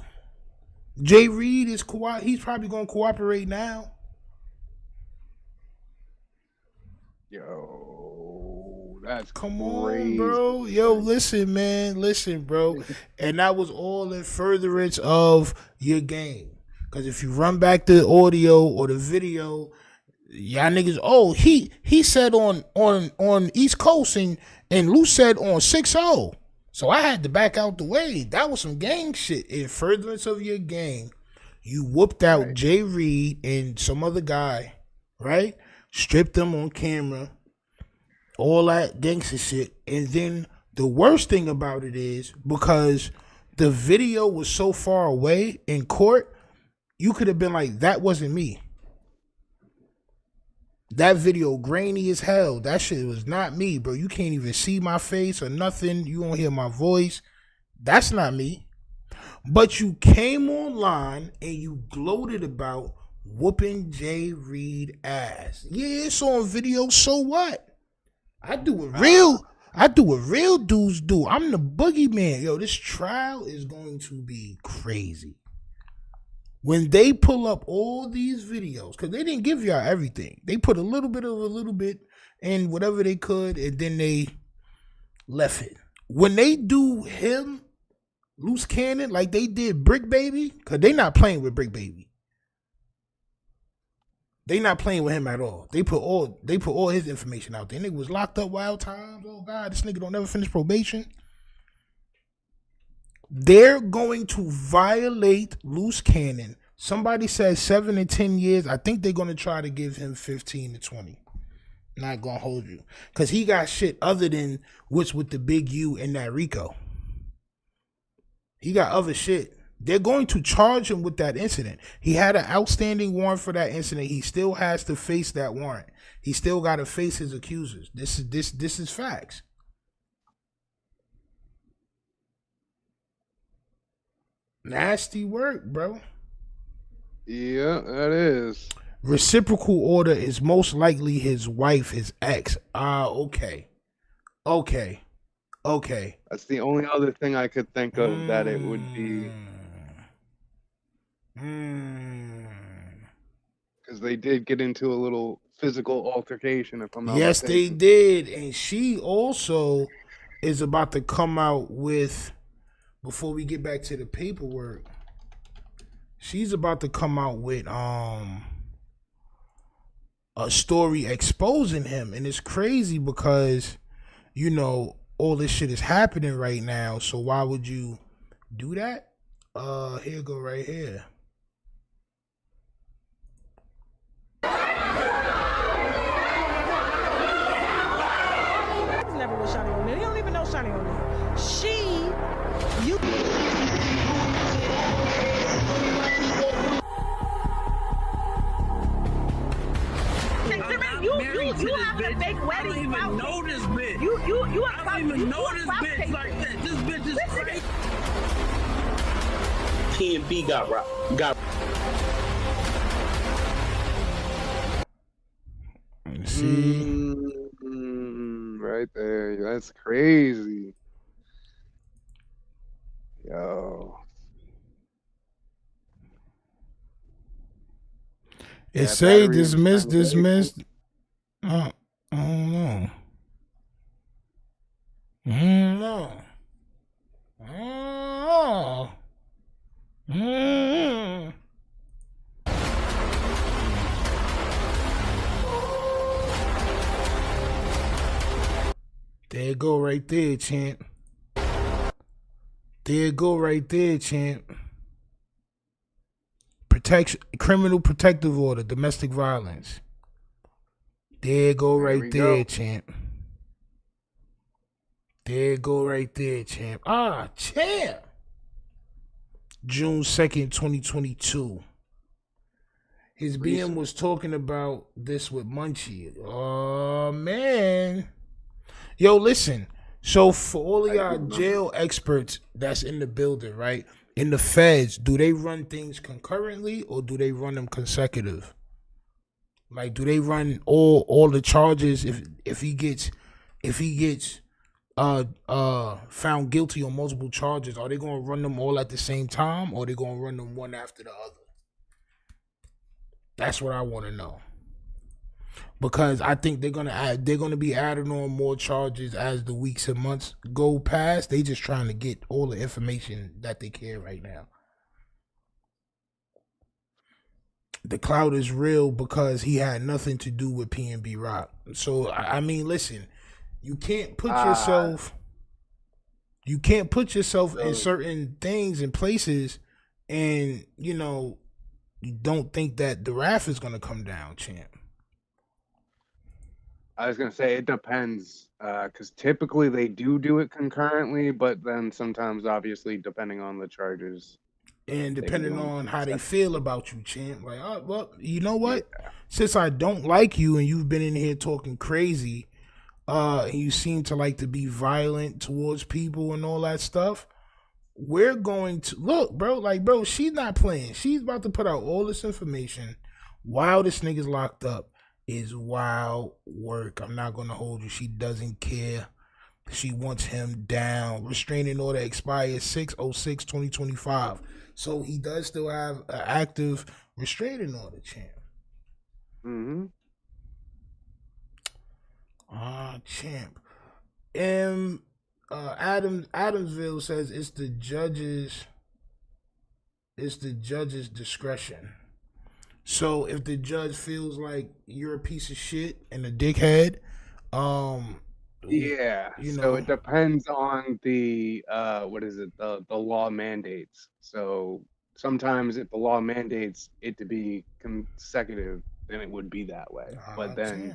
Jay Reed is he's probably gonna cooperate now. Yo, that's Come crazy. on, bro. Yo, listen, man. Listen, bro. And that was all in furtherance of your game. Because if you run back the audio or the video, y'all niggas, oh, he said on East Coast and Luce said on 6-0. So I had to back out the way. That was some gang shit. In furtherance of your game, you whooped out right. Jay Reed and some other guy, right? Stripped them on camera, all that gangster shit. And then the worst thing about it is because the video was so far away in court, you could have been like, that wasn't me. That video grainy as hell. That shit was not me, bro. You can't even see my face or nothing. You won't hear my voice. That's not me. But you came online and you gloated about whooping Jay Reed ass. Yeah, it's on video. So what? I do what real dudes do. I'm the boogeyman. Yo, this trial is going to be crazy. When they pull up all these videos, because they didn't give y'all everything. They put a little bit in whatever they could, and then they left it. When they do him, Luce Cannon, like they did BRICC Baby, because they not playing with BRICC Baby. They not playing with him at all. They put all his information out there. Nigga was locked up wild times. Oh God, this nigga don't never finish probation. They're going to violate Luce Cannon. Somebody said 7 to 10 years. I think they're going to try to give him 15 to 20. Not going to hold you. Because he got shit other than what's with the big U and that Rico. He got other shit They're going to charge him with that incident. He had an outstanding warrant for that incident. He still has to face that warrant. He still got to face his accusers. This is facts. Nasty work, bro. Yeah, that is. Reciprocal order is most likely his wife, his ex. Okay. That's the only other thing I could think of that it would be. Because they did get into a little physical altercation, if I'm not Yes, they mistaken. did. And she also is about to come out with, before we get back to the paperwork, she's about to come out with a story exposing him. And it's crazy because, you know, all this shit is happening right now. So why would you do that? Here go right here. Never with Shawty on there. He don't even know Shawty on there. You having a fake wedding. I don't even know this bitch. You I don't even know this bitch like that. This bitch is crazy. P&B got See? Right there. That's crazy. Yo. It say dismissed. I don't know. There you go right there, champ. There you go right there, champ. Protection, criminal protective order, domestic violence. There you go right there, champ. There you go right there, champ. Ah, champ. June 2nd, 2022. His BM was talking about this with Munchie. Oh, man. Yo, listen. So for all of y'all jail experts that's in the building, right? In the feds, do they run things concurrently or do they run them consecutive? Like, do they run all the charges if he gets found guilty on multiple charges? Are they gonna run them all at the same time, or are they gonna run them one after the other? That's what I want to know. Because I think they're gonna be adding on more charges as the weeks and months go past. They just trying to get all the information that they can right now. The cloud is real because he had nothing to do with P&B Rock. So I mean, listen, you can't put yourself in certain things and places, and you know you don't think that the wrath is gonna come down, champ. I was gonna say it depends, because typically they do it concurrently, but then sometimes, obviously, depending on the charges and depending on how they feel about you, champ. Like, oh, well, you know what? Yeah. Since I don't like you and you've been in here talking crazy, and you seem to like to be violent towards people and all that stuff, we're going to look, bro. Like, bro, she's not playing. She's about to put out all this information while this nigga's locked up. Is wild work. I'm not gonna hold you. She doesn't care. She wants him down. Restraining order expires 6/06/2025. So he does still have an active restraining order, champ. Champ. Adamsville says it's the judge's discretion. So if the judge feels like you're a piece of shit and a dickhead, yeah. So it depends on the the law mandates. So sometimes if the law mandates it to be consecutive, then it would be that way. But then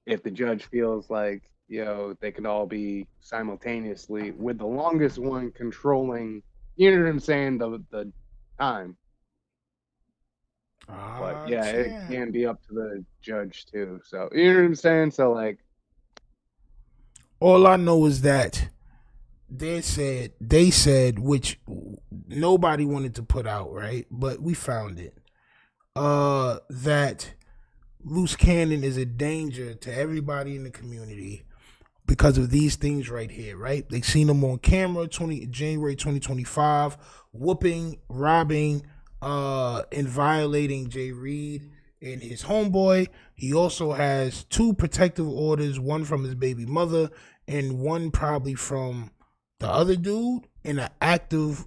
if the judge feels like, they can all be simultaneously, with the longest one controlling you know what I'm saying, the time. But yeah, it can be up to the judge too. So you know what I'm saying? So like, all I know is that they said, which nobody wanted to put out, right? But we found it. That Luce Cannon is a danger to everybody in the community because of these things right here, right? They seen him on camera January 2025, whooping, robbing, and violating Jay Reed and his homeboy. He also has 2 protective orders, one from his baby mother and one probably from the other dude, and an active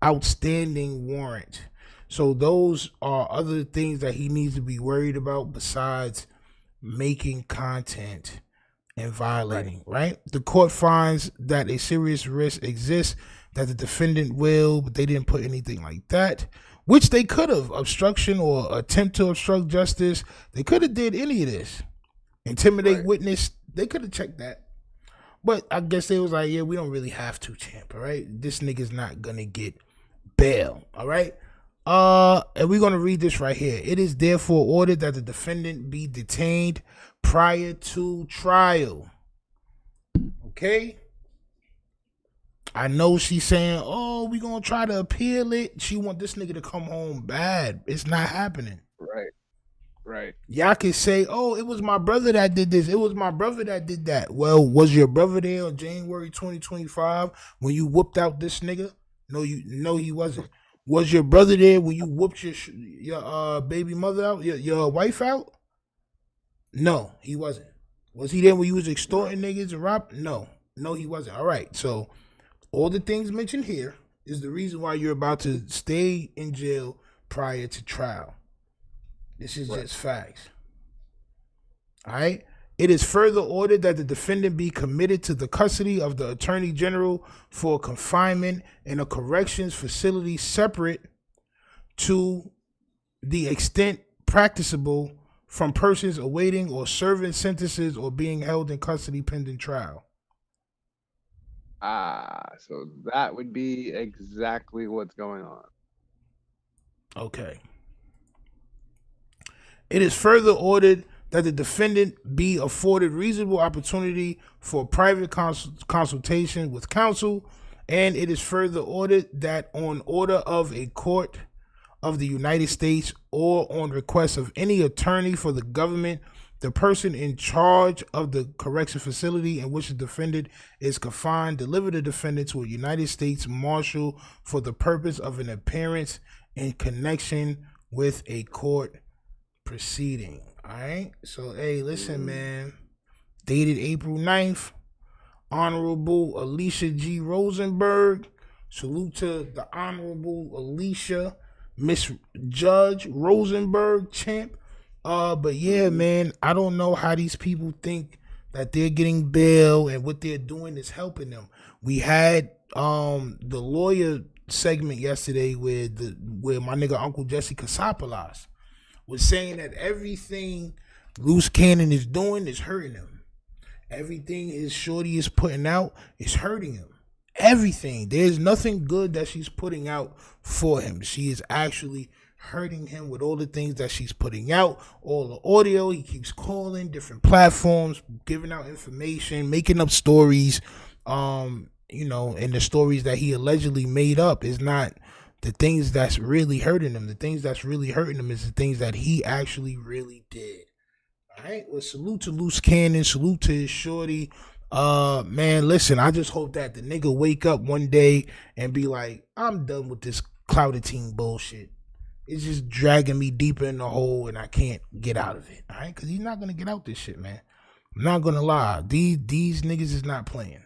outstanding warrant. So those are other things that he needs to be worried about besides making content and violating, right? The court finds that a serious risk exists that the defendant will, but they didn't put anything like that, which they could have. Obstruction or attempt to obstruct justice. They could have did any of this. Intimidate witness. They could have checked that. But I guess they was like, yeah, we don't really have to, champ, all right? This nigga's not gonna get bail, all right? And we're gonna read this right here. It is therefore ordered that the defendant be detained prior to trial. Okay? I know she's saying, oh, we gonna try to appeal it. She want this nigga to come home bad. It's not happening. Right. Y'all can say, oh, it was my brother that did this. It was my brother that did that. Well, was your brother there on January 2025 when you whooped out this nigga? No, he wasn't. Was your brother there when you whooped your baby mother out, your wife out? No, he wasn't. Was he there when you was extorting niggas and rob? No, he wasn't. All right, so all the things mentioned here is the reason why you're about to stay in jail prior to trial. This is just facts. All right. It is further ordered that the defendant be committed to the custody of the Attorney General for confinement in a corrections facility separate to the extent practicable from persons awaiting or serving sentences or being held in custody pending trial. So that would be exactly what's going on. Okay. It is further ordered that the defendant be afforded reasonable opportunity for private consultation with counsel, and it is further ordered that on order of a court of the United States or on request of any attorney for the government, the person in charge of the correction facility in which the defendant is confined deliver the defendant to a United States Marshal for the purpose of an appearance in connection with a court proceeding. All right, so hey, listen, man, dated April 9th, Honorable Alicia G. Rosenberg. Salute to the Honorable Alicia, Miss Judge Rosenberg, champ. But yeah, man, I don't know how these people think that they're getting bail and what they're doing is helping them. We had the lawyer segment yesterday with my nigga Uncle Jesse Casopoulos was saying that everything Luce Cannon is doing is hurting him. Everything his shorty is putting out is hurting him. Everything. There's nothing good that she's putting out for him. She is actually hurting him with all the things that she's putting out, all the audio. He keeps calling different platforms, giving out information, making up stories. And the stories that he allegedly made up is not the things that's really hurting him. The things that's really hurting him is the things that he actually really did. All right. Well, salute to Luce Cannon. Salute to his shorty. Man, listen, I just hope that the nigga wake up one day and be like, I'm done with this clouded team bullshit. It's just dragging me deeper in the hole and I can't get out of it. All right. Because he's not going to get out this shit, man. I'm not going to lie. These niggas is not playing.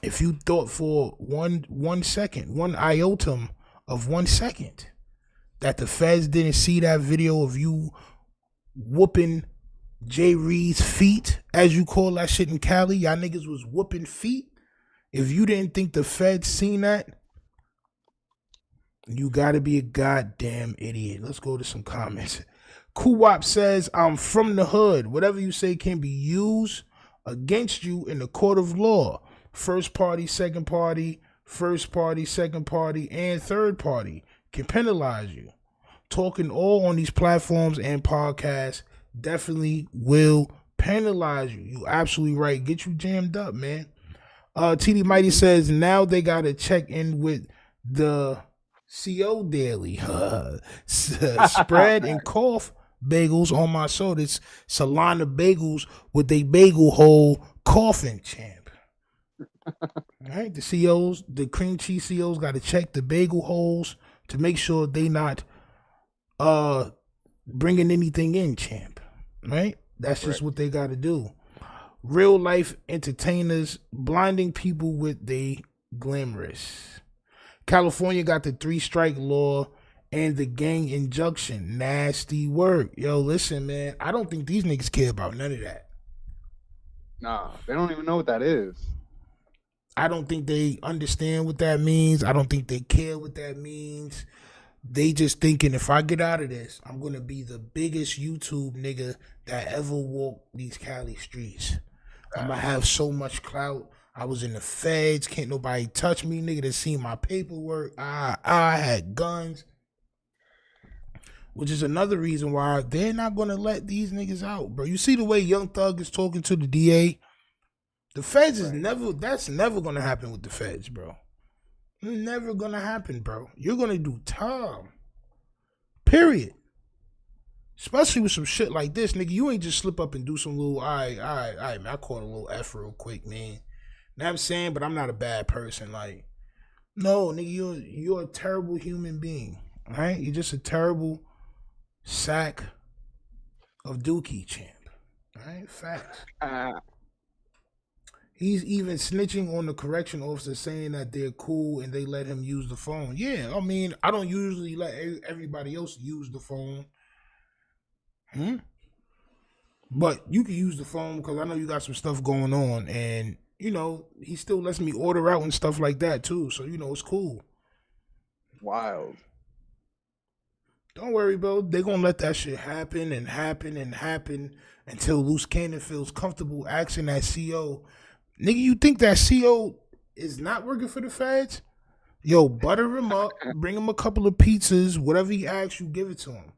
If you thought for one second, one iota of 1 second that the feds didn't see that video of you whooping Jay Reed's feet, as you call that shit in Cali, y'all niggas was whooping feet. If you didn't think the feds seen that, you gotta be a goddamn idiot. Let's go to some comments. Kuwap says, I'm from the hood. Whatever you say can be used against you in the court of law. First party, second party, first party, second party, and third party can penalize you. Talking all on these platforms and podcasts definitely will penalize you. You absolutely right. Get you jammed up, man. TD Mighty says now they gotta check in with the CO daily. Spread and cough bagels on my soda. It's Solana bagels with a bagel hole coughing, champ. All right, the COs, the cream cheese COs got to check the bagel holes to make sure they not bringing anything in, champ. Right? That's just what they got to do. Real life entertainers blinding people with they glamorous. California got the 3-strike law and the gang injunction. Nasty work. Yo, listen, man. I don't think these niggas care about none of that. Nah, they don't even know what that is. I don't think they understand what that means. I don't think they care what that means. They just thinking if I get out of this, I'm going to be the biggest YouTube nigga that ever walked these Cali streets. I'm going to have so much clout. I was in the feds. Can't nobody touch me, nigga. They seen my paperwork. I had guns. Which is another reason why they're not going to let these niggas out, bro. You see the way Young Thug is talking to the DA? The feds is that's never going to happen with the feds, bro. Never going to happen, bro. You're going to do time. Period. Especially with some shit like this, nigga. You ain't just slip up and do some little, all right, man. I caught a little F real quick, man. You know what I'm saying? But I'm not a bad person. Like, no, nigga, you're a terrible human being. All right? You're just a terrible sack of dookie, champ. All right? Facts. He's even snitching on the correction officer saying that they're cool and they let him use the phone. Yeah, I mean, I don't usually let everybody else use the phone. But you can use the phone because I know you got some stuff going on. And, you know, he still lets me order out and stuff like that too. So, you know, it's cool. Wild. Don't worry, bro. They're going to let that shit happen and happen and happen until Luce Cannon feels comfortable asking that CO. Nigga, you think that CO is not working for the feds? Yo, butter him up, bring him a couple of pizzas, whatever he asks you, give it to him.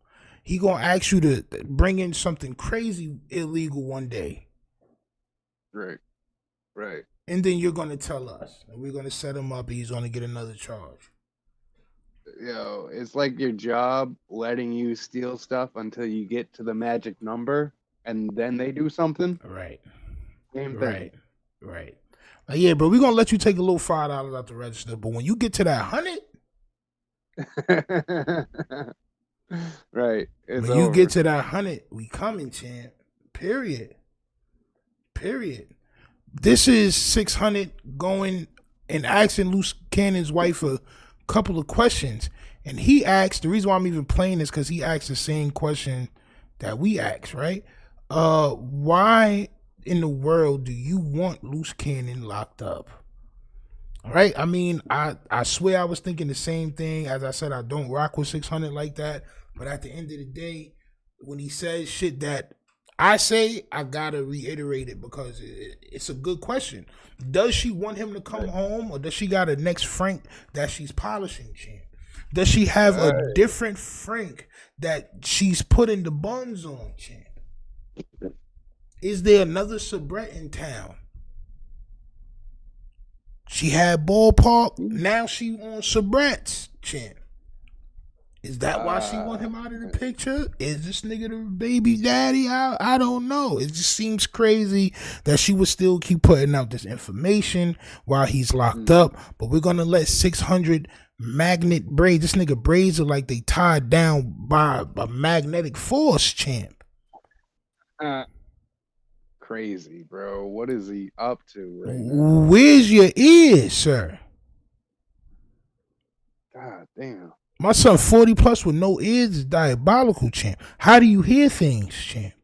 He gonna ask you to bring in something crazy illegal one day. Right. And then you're gonna tell us, and we're gonna set him up, and he's gonna get another charge. Yo, it's like your job letting you steal stuff until you get to the magic number, and then they do something. Right. Same thing. Right. Yeah, bro, we're gonna let you take a little $5 out the register, but when you get to that 100, right. It's when you over. get to that 100, we coming, champ. Period. This is 600 going and asking Luce Cannon's wife a couple of questions, and he asked. The reason why I'm even playing this because he asked the same question that we asked, right? Why in the world do you want Luce Cannon locked up? All right. I mean, I swear I was thinking the same thing. As I said, I don't rock with 600 like that. But at the end of the day, when he says shit that I say, I gotta reiterate it because it's a good question. Does she want him to come home, or does she got a next Frank that she's polishing, champ? Does she have a different Frank that she's putting the buns on, champ? Is there another Sabrett in town? She had ballpark. Now she on Sabrett's, champ. Is that why she want him out of the picture? Is this nigga the baby daddy? I don't know. It just seems crazy that she would still keep putting out this information while he's locked up. But we're going to let 600 magnet braids. This nigga braids are like they tied down by a magnetic force, champ. Crazy, bro. What is he up to right now? Where's your ears, sir? God damn. My son 40 plus with no ears is diabolical, champ. How do you hear things, champ?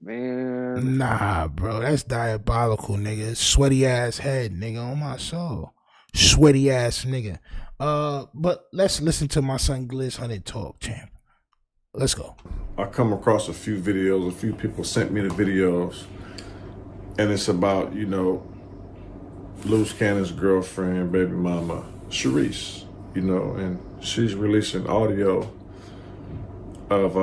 Man. Nah, bro. That's diabolical, nigga. Sweaty ass head, nigga, on my soul. Sweaty ass nigga. But let's listen to my son Gliz Hunted talk, champ. Let's go. I come across a few videos, a few people sent me the videos, and it's about, you know, Luce Cannon's girlfriend, baby mama, Sharice, you know, and she's releasing audio of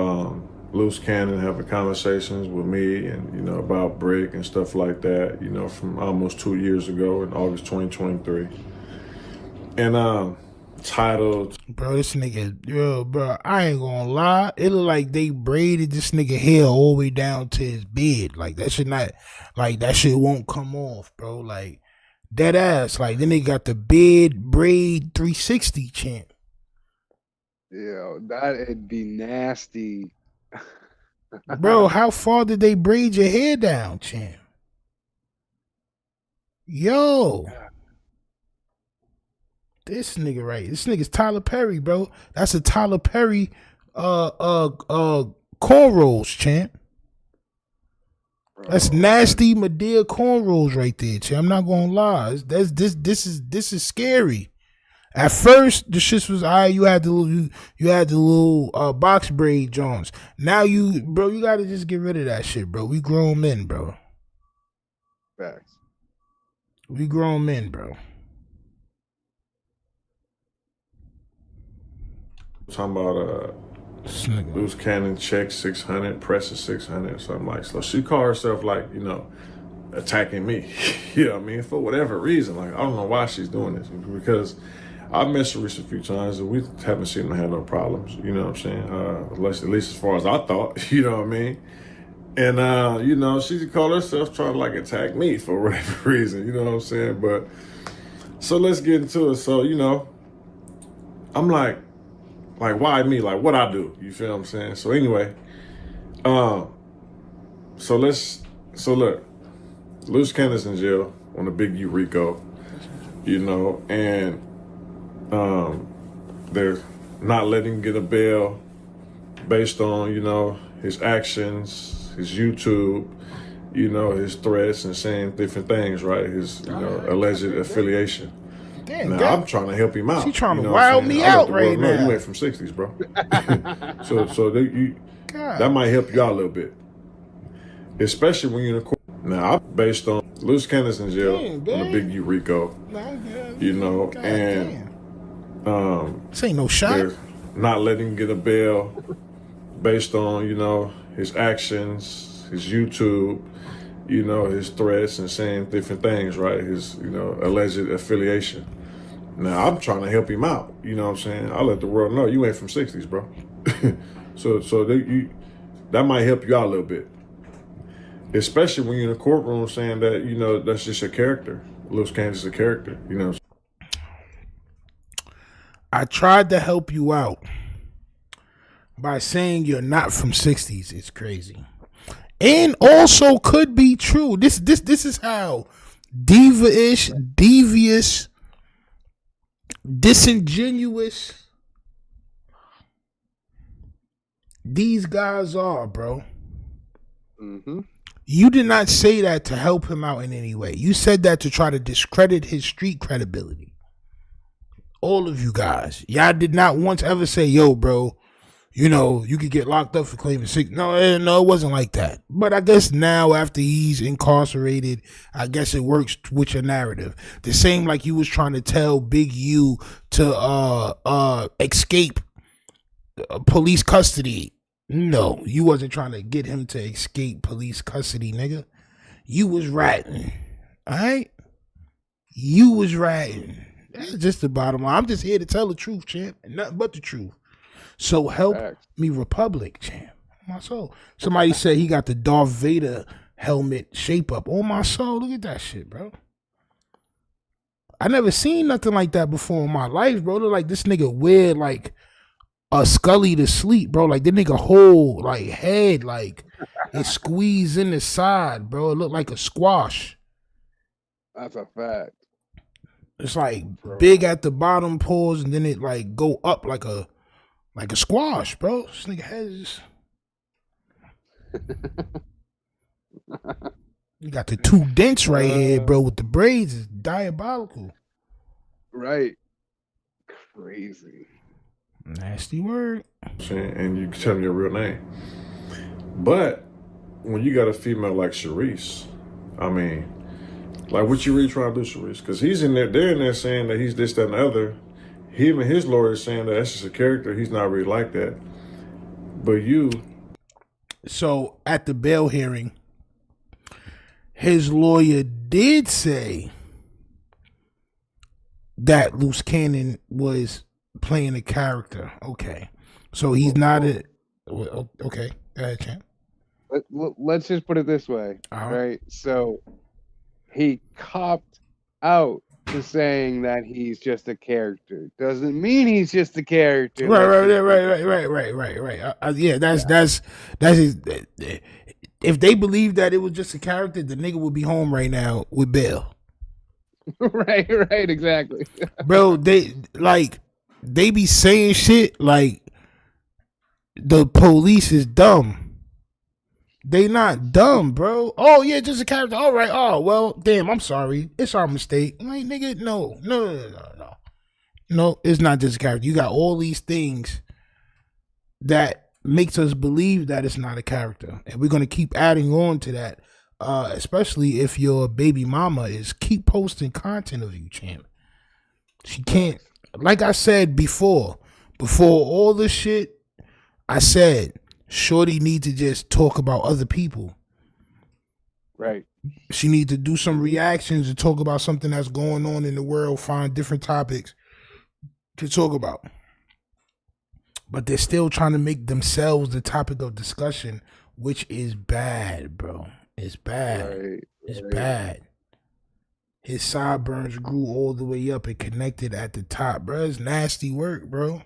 Luce Cannon having conversations with me and, you know, about BRICC and stuff like that, you know, from almost 2 years ago in August 2023. And titled, bro, this nigga, yo, bro, I ain't gonna lie, it look like they braided this nigga hair all the way down to his beard. Like, that shit not, like, that shit won't come off, bro. Like, dead ass. Like, then they got the beard braid 360 champ. Yeah, that'd be nasty. Bro, how far did they braid your hair down, champ? Yo. This nigga right. This nigga's Tyler Perry, bro. That's a Tyler Perry cornrows, champ. That's nasty Madea cornrows right there, champ. I'm not gonna lie. This is scary. At first, the shit was alright. You had the little box braid Jones. Now you gotta just get rid of that shit, bro. We grown men, bro. Facts. We grown men, bro. talking about Luce Cannon check 600, presses 600, something like. So she called herself like, you know, attacking me. You know what I mean? For whatever reason. Like, I don't know why she's doing this, because I've met Sharice a few times and we haven't seen her have no problems. You know what I'm saying? At least as far as I thought. You know what I mean? And you know, she called herself trying to like attack me for whatever reason. You know what I'm saying? But so let's get into it. So, you know, I'm like, why me? Like, what I do? You feel what I'm saying? So anyway, so look, Luce Cannon's in jail on a big RICO, you know, and they're not letting him get a bail based on, you know, his actions, his YouTube, you know, his threats and saying different things, right? His, you know, alleged affiliation. Damn, now, I'm trying to help him out. She trying to know wild me out right now. You ain't from 60s, bro. so that might help you out a little bit. Especially when you're in the court. Now, I'm based on Luce Cannon's in jail on a big RICO, you know, and this ain't no shot. They're not letting him get a bail based on, you know, his actions, his YouTube, you know, his threats and saying different things, right? His, you know, alleged affiliation. Now, I'm trying to help him out. You know what I'm saying? I'll let the world know you ain't from 60s, bro. so that might help you out a little bit. Especially when you're in the courtroom saying that, you know, that's just a character. Luce Cannon's a character, you know. I tried to help you out by saying you're not from 60s. It's crazy. And also could be true. This is how diva-ish, devious, disingenuous these guys are, bro. Mm-hmm. You did not say that to help him out in any way. You said that to try to discredit his street credibility. All of you guys. Y'all did not once ever say, yo, bro, you know, you could get locked up for claiming sick. No, it wasn't like that. But I guess now after he's incarcerated, I guess it works with your narrative. The same like you was trying to tell Big U to escape police custody. No, you wasn't trying to get him to escape police custody, nigga. You was ratting. All right? You was ratting. That's just the bottom line. I'm just here to tell the truth, champ, and nothing but the truth. So help me, Republic, champ. On my soul. Somebody said he got the Darth Vader helmet shape up. On my soul. Look at that shit, bro. I never seen nothing like that before in my life, bro. Look like this nigga wear like a Scully to sleep, bro. Like the nigga whole like head, like it squeezed in the side, bro. It looked like a squash. That's a fact. It's like big at the bottom pores, and then it like go up like a squash, bro. This nigga head is you got the two dents right here, bro, with the braids. Is diabolical. Right. Crazy. Nasty word. And you can tell me your real name. But when you got a female like Sharice, I mean, Like, what you really trying to do, Sharice? Because he's in there, they're in there saying that he's this, that, and the other. Him and his lawyer is saying that that's just a character. He's not really like that. But you. So at the bail hearing, his lawyer did say that Luce Cannon was playing a character. Okay. So he's not a. Okay. Go ahead, champ. Let's just put it this way, Uh-huh. right? So he copped out to saying that he's just a character. Doesn't mean he's just a character. Right. Yeah, that's his. If they believe that it was just a character, the nigga would be home right now with bail. right, exactly. Bro, they be saying shit like the police is dumb. They not dumb, bro. Oh yeah, just a character. All right. Oh well, damn. I'm sorry. It's our mistake. I'm like, nigga, no. No, it's not just a character. You got all these things that makes us believe that it's not a character, and we're gonna keep adding on to that. Especially if your baby mama is keep posting content of you, champ. She can't. Like I said before all this shit, I said. Shorty need to just talk about other people. Right. She need to do some reactions and talk about something that's going on in the world, find different topics to talk about. But they're still trying to make themselves the topic of discussion, which is bad, bro. It's bad. Right. It's bad. His sideburns grew all the way up and connected at the top, bro. It's nasty work, bro.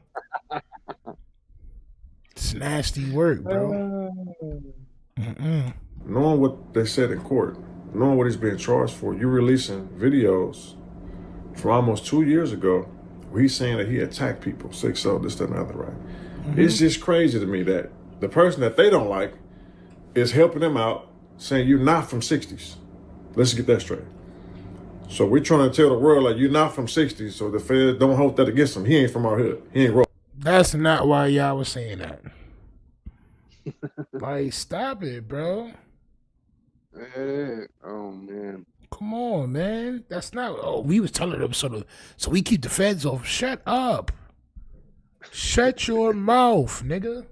It's nasty work, bro. Knowing what they said in court, knowing what he's being charged for, you're releasing videos from almost 2 years ago where he's saying that he attacked people, 6-0, this, that, and the other, right? It's just crazy to me that the person that they don't like is helping them out, saying you're not from 60s. Let's get that straight. So we're trying to tell the world, like, you're not from 60s, so the feds don't hold that against him. He ain't from our hood. He ain't roll. That's not why y'all was saying that. Like, stop it, bro. Oh man. Come on, man. That's not. Oh, we was telling them so we keep the feds off. Shut up. Shut your mouth, nigga.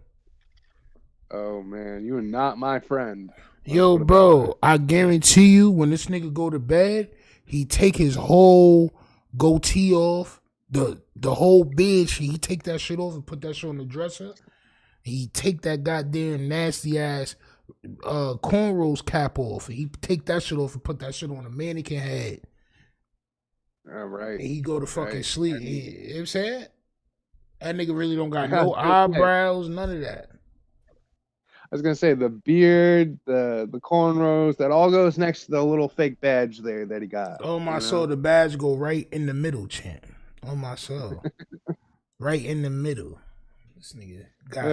Oh man, you are not my friend. Yo, bro, I guarantee you, when this nigga go to bed, he take his whole goatee off. The whole beard, he take that shit off and put that shit on the dresser. He take that goddamn nasty ass cornrows cap off. He take that shit off and put that shit on a mannequin head. All right. And he go to fucking sleep. You know what I'm saying? That nigga really don't got no eyebrows, none of that. I was gonna say the beard, the cornrows, that all goes next to the little fake badge there that he got. Oh my soul, the badge go right in the middle, champ. Oh my soul. Right in the middle. This nigga got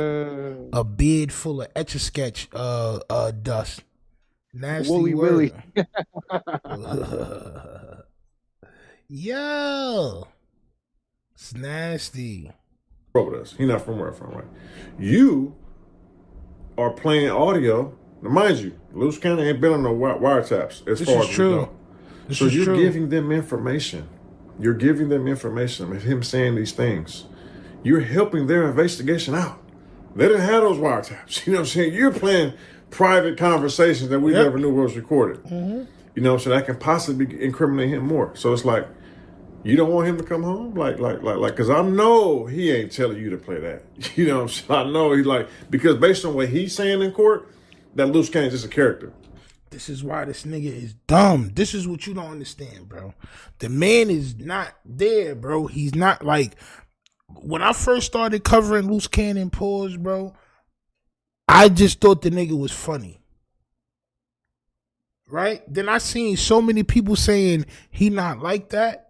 a beard full of Etch-a-Sketch dust. Nasty Wooly word. Willy. Yo. It's nasty. With us. He not from where I'm from, right? You are playing audio. Now, mind you, Luce Cannon ain't been on no wiretaps as far as we know. So you're giving them information. You're giving them information of him saying these things. You're helping their investigation out. They didn't have those wiretaps. You know what I'm saying? You're playing private conversations that we never knew was recorded. Mm-hmm. You know, so that can possibly incriminate him more. So it's like, you don't want him to come home? Like, because I know he ain't telling you to play that. You know what I'm saying? I know he's like, because based on what he's saying in court, that Luce Cannon is just a character. This is why this nigga is dumb. This is what you don't understand, bro. The man is not there, bro. He's not like, when I first started covering Luce Cannon pause, bro, I just thought the nigga was funny. Right? Then I seen so many people saying he not like that.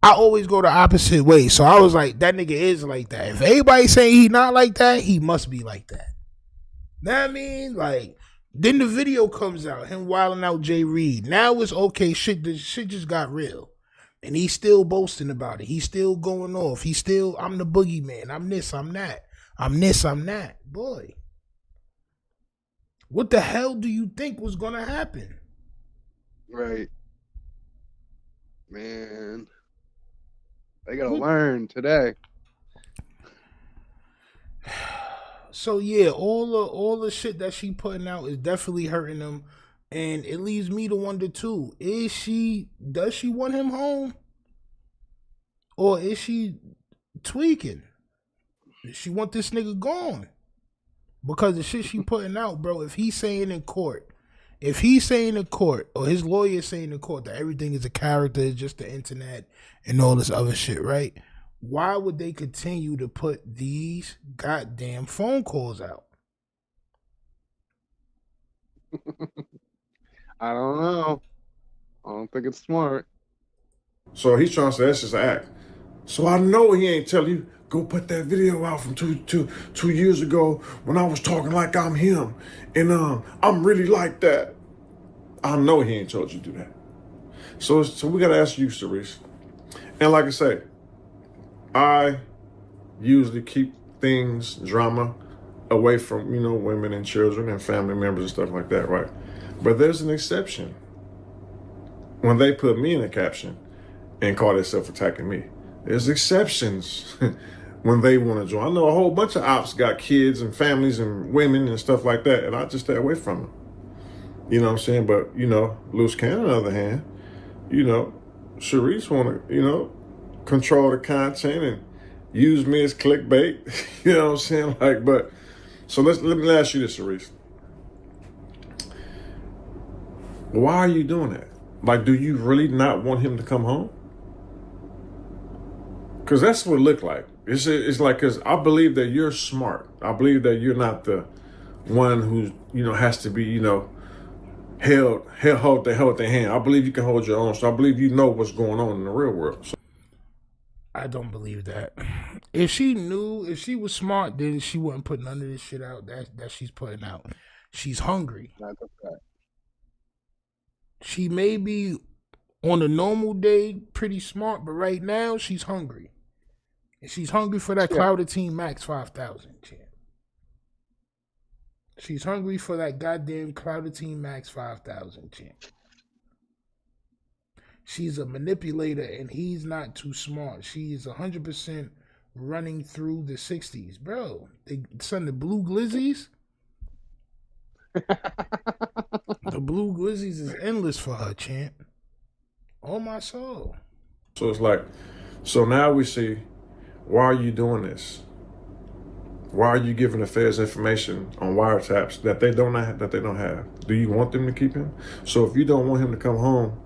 I always go the opposite way. So I was like, that nigga is like that. If everybody saying he not like that, he must be like that. Know what I mean? Like, then the video comes out, him wilding out Jay Reed. Now it's okay, shit just got real. And he's still boasting about it. He's still going off. He's still, I'm the boogeyman. I'm this, I'm that. I'm this, I'm that. Boy. What the hell do you think was going to happen? Right. Man. They gotta learn today. So yeah, all the shit that she putting out is definitely hurting him, and it leaves me to wonder too: does she want him home, or is she tweaking? Does she want this nigga gone? Because the shit she putting out, bro. If he's saying in court, or his lawyer is saying in court that everything is a character, it's just the internet and all this other shit, right? Why would they continue to put these goddamn phone calls out? I don't know. I don't think it's smart. So he's trying to say that's just an act. So I know he ain't tell you, go put that video out from two years ago when I was talking like I'm him. And I'm really like that. I know he ain't told you to do that. So we gotta ask you, Cerise. And like I say, I usually keep things, drama, away from, women and children and family members and stuff like that, right? But there's an exception. When they put me in a caption and call themselves attacking me, there's exceptions when they want to join. I know a whole bunch of ops got kids and families and women and stuff like that, and I just stay away from them. You know what I'm saying? But, Luce Cannon, on the other hand, Sharice want to, control the content and use me as clickbait. You know what I'm saying? So let me ask you this, Sharice. Why are you doing that? Do you really not want him to come home? Because that's what it looked like. It's like, because I believe that you're smart. I believe that you're not the one who, has to be, held their hand. I believe you can hold your own. So I believe you know what's going on in the real world. So. I don't believe that. If she was smart, then she wouldn't put none of this shit out that she's putting out. She's hungry. That's a fact. She may be on a normal day pretty smart, but right now she's hungry. And she's hungry for that Clouded Team Max 5,000, champ. She's hungry for that goddamn Clouded Team Max 5,000, champ. She's a manipulator, and he's not too smart. She is 100% running through the 60s. Bro, the blue glizzies? The blue glizzies is endless for her, champ. Oh, my soul. So it's like, so now we see, why are you doing this? Why are you giving the feds information on wiretaps that they don't have? Do you want them to keep him? So if you don't want him to come home,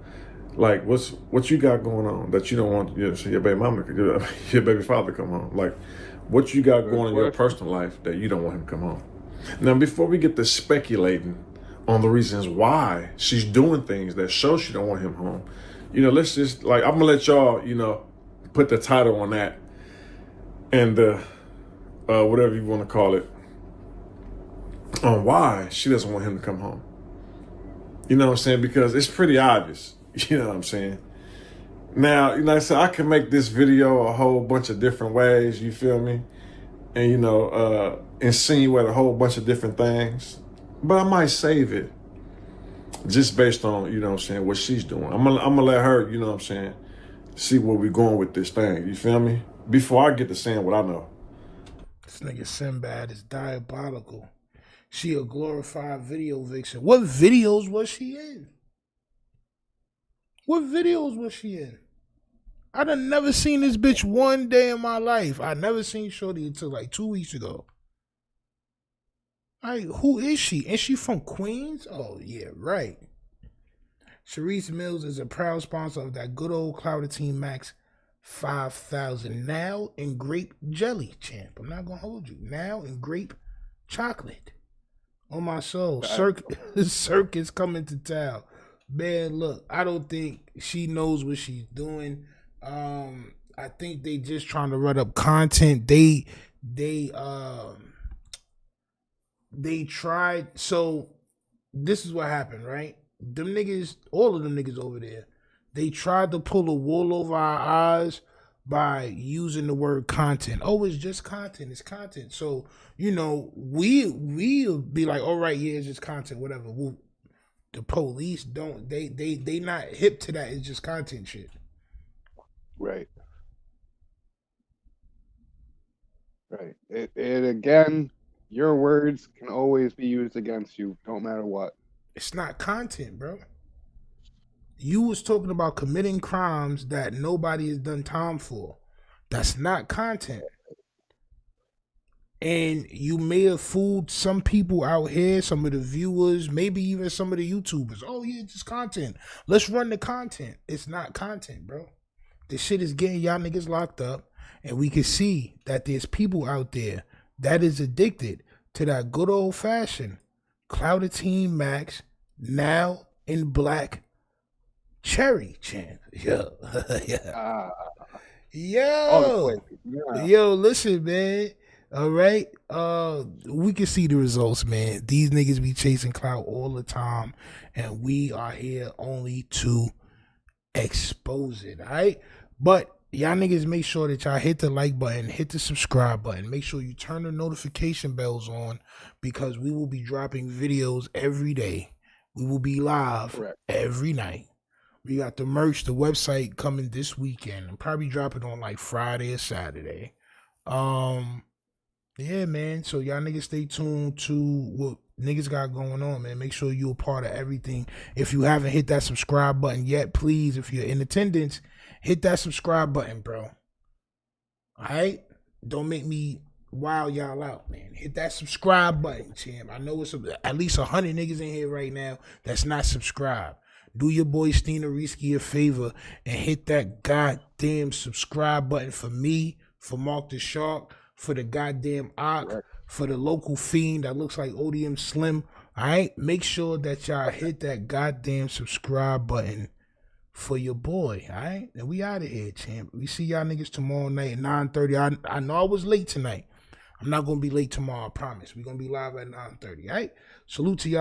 what you got going on that you don't want your baby mama, your baby father come home? What you got going on in your personal life that you don't want him to come home? Now, before we get to speculating on the reasons why she's doing things that show she don't want him home, let's just, I'm gonna let y'all, put the title on that and whatever you want to call it, on why she doesn't want him to come home. You know what I'm saying? Because it's pretty obvious. You know what I'm saying? Now, I said I can make this video a whole bunch of different ways, you feel me? And, insinuate a whole bunch of different things. But I might save it just based on, what she's doing. I'm gonna let her, see where we're going with this thing. You feel me? Before I get to saying what I know. This nigga Sinbad is diabolical. She a glorified video vixen. What videos was she in? I done never seen this bitch one day in my life. I never seen Shorty until 2 weeks ago. Who is she? Is she from Queens? Oh, yeah, right. Sharice Mills is a proud sponsor of that good old Clouded Team Max 5,000. Now in grape jelly, champ. I'm not going to hold you. Now in grape chocolate. On my soul. Cirque is coming to town. Man, look, I don't think she knows what she's doing. I think they just trying to run up content. They tried. So this is what happened, right? Them niggas, all of them niggas over there, they tried to pull a wool over our eyes by using the word content. Oh, it's just content. It's content. So, we'll be like, all right, yeah, it's just content, whatever. The police don't. They not hip to that. It's just content shit. Right. Right. It again, your words can always be used against you, no matter what. It's not content, bro. You was talking about committing crimes that nobody has done time for. That's not content. And you may have fooled some people out here, some of the viewers, maybe even some of the YouTubers. Oh yeah, just content. Let's run the content. It's not content, bro. This shit is getting y'all niggas locked up. And we can see that there's people out there that is addicted to that good old fashioned Clouded Team Max, now in black cherry chant. Yo. Yeah. Yo, listen, man. All right. We can see the results, man. These niggas be chasing clout all the time, and we are here only to expose it. All right. But y'all niggas make sure that y'all hit the like button, hit the subscribe button. Make sure you turn the notification bells on, because we will be dropping videos every day. We will be live every night. We got the merch, the website coming this weekend. I'm probably dropping on like Friday or Saturday. Yeah, man. So y'all niggas stay tuned to what niggas got going on, man. Make sure you're a part of everything. If you haven't hit that subscribe button yet, please, if you're in attendance, hit that subscribe button, bro. All right? Don't make me wow y'all out, man. Hit that subscribe button, champ. I know it's at least 100 niggas in here right now that's not subscribed. Do your boy Stina Risky a favor and hit that goddamn subscribe button for me, for Mark the Shark, for the goddamn Ock, for the local fiend that looks like ODM Slim. All right? Make sure that y'all hit that goddamn subscribe button for your boy. All right? And we out of here, champ. We see y'all niggas tomorrow night at 9:30. I know I was late tonight. I'm not going to be late tomorrow, I promise. We're going to be live at 9:30. All right? Salute to y'all.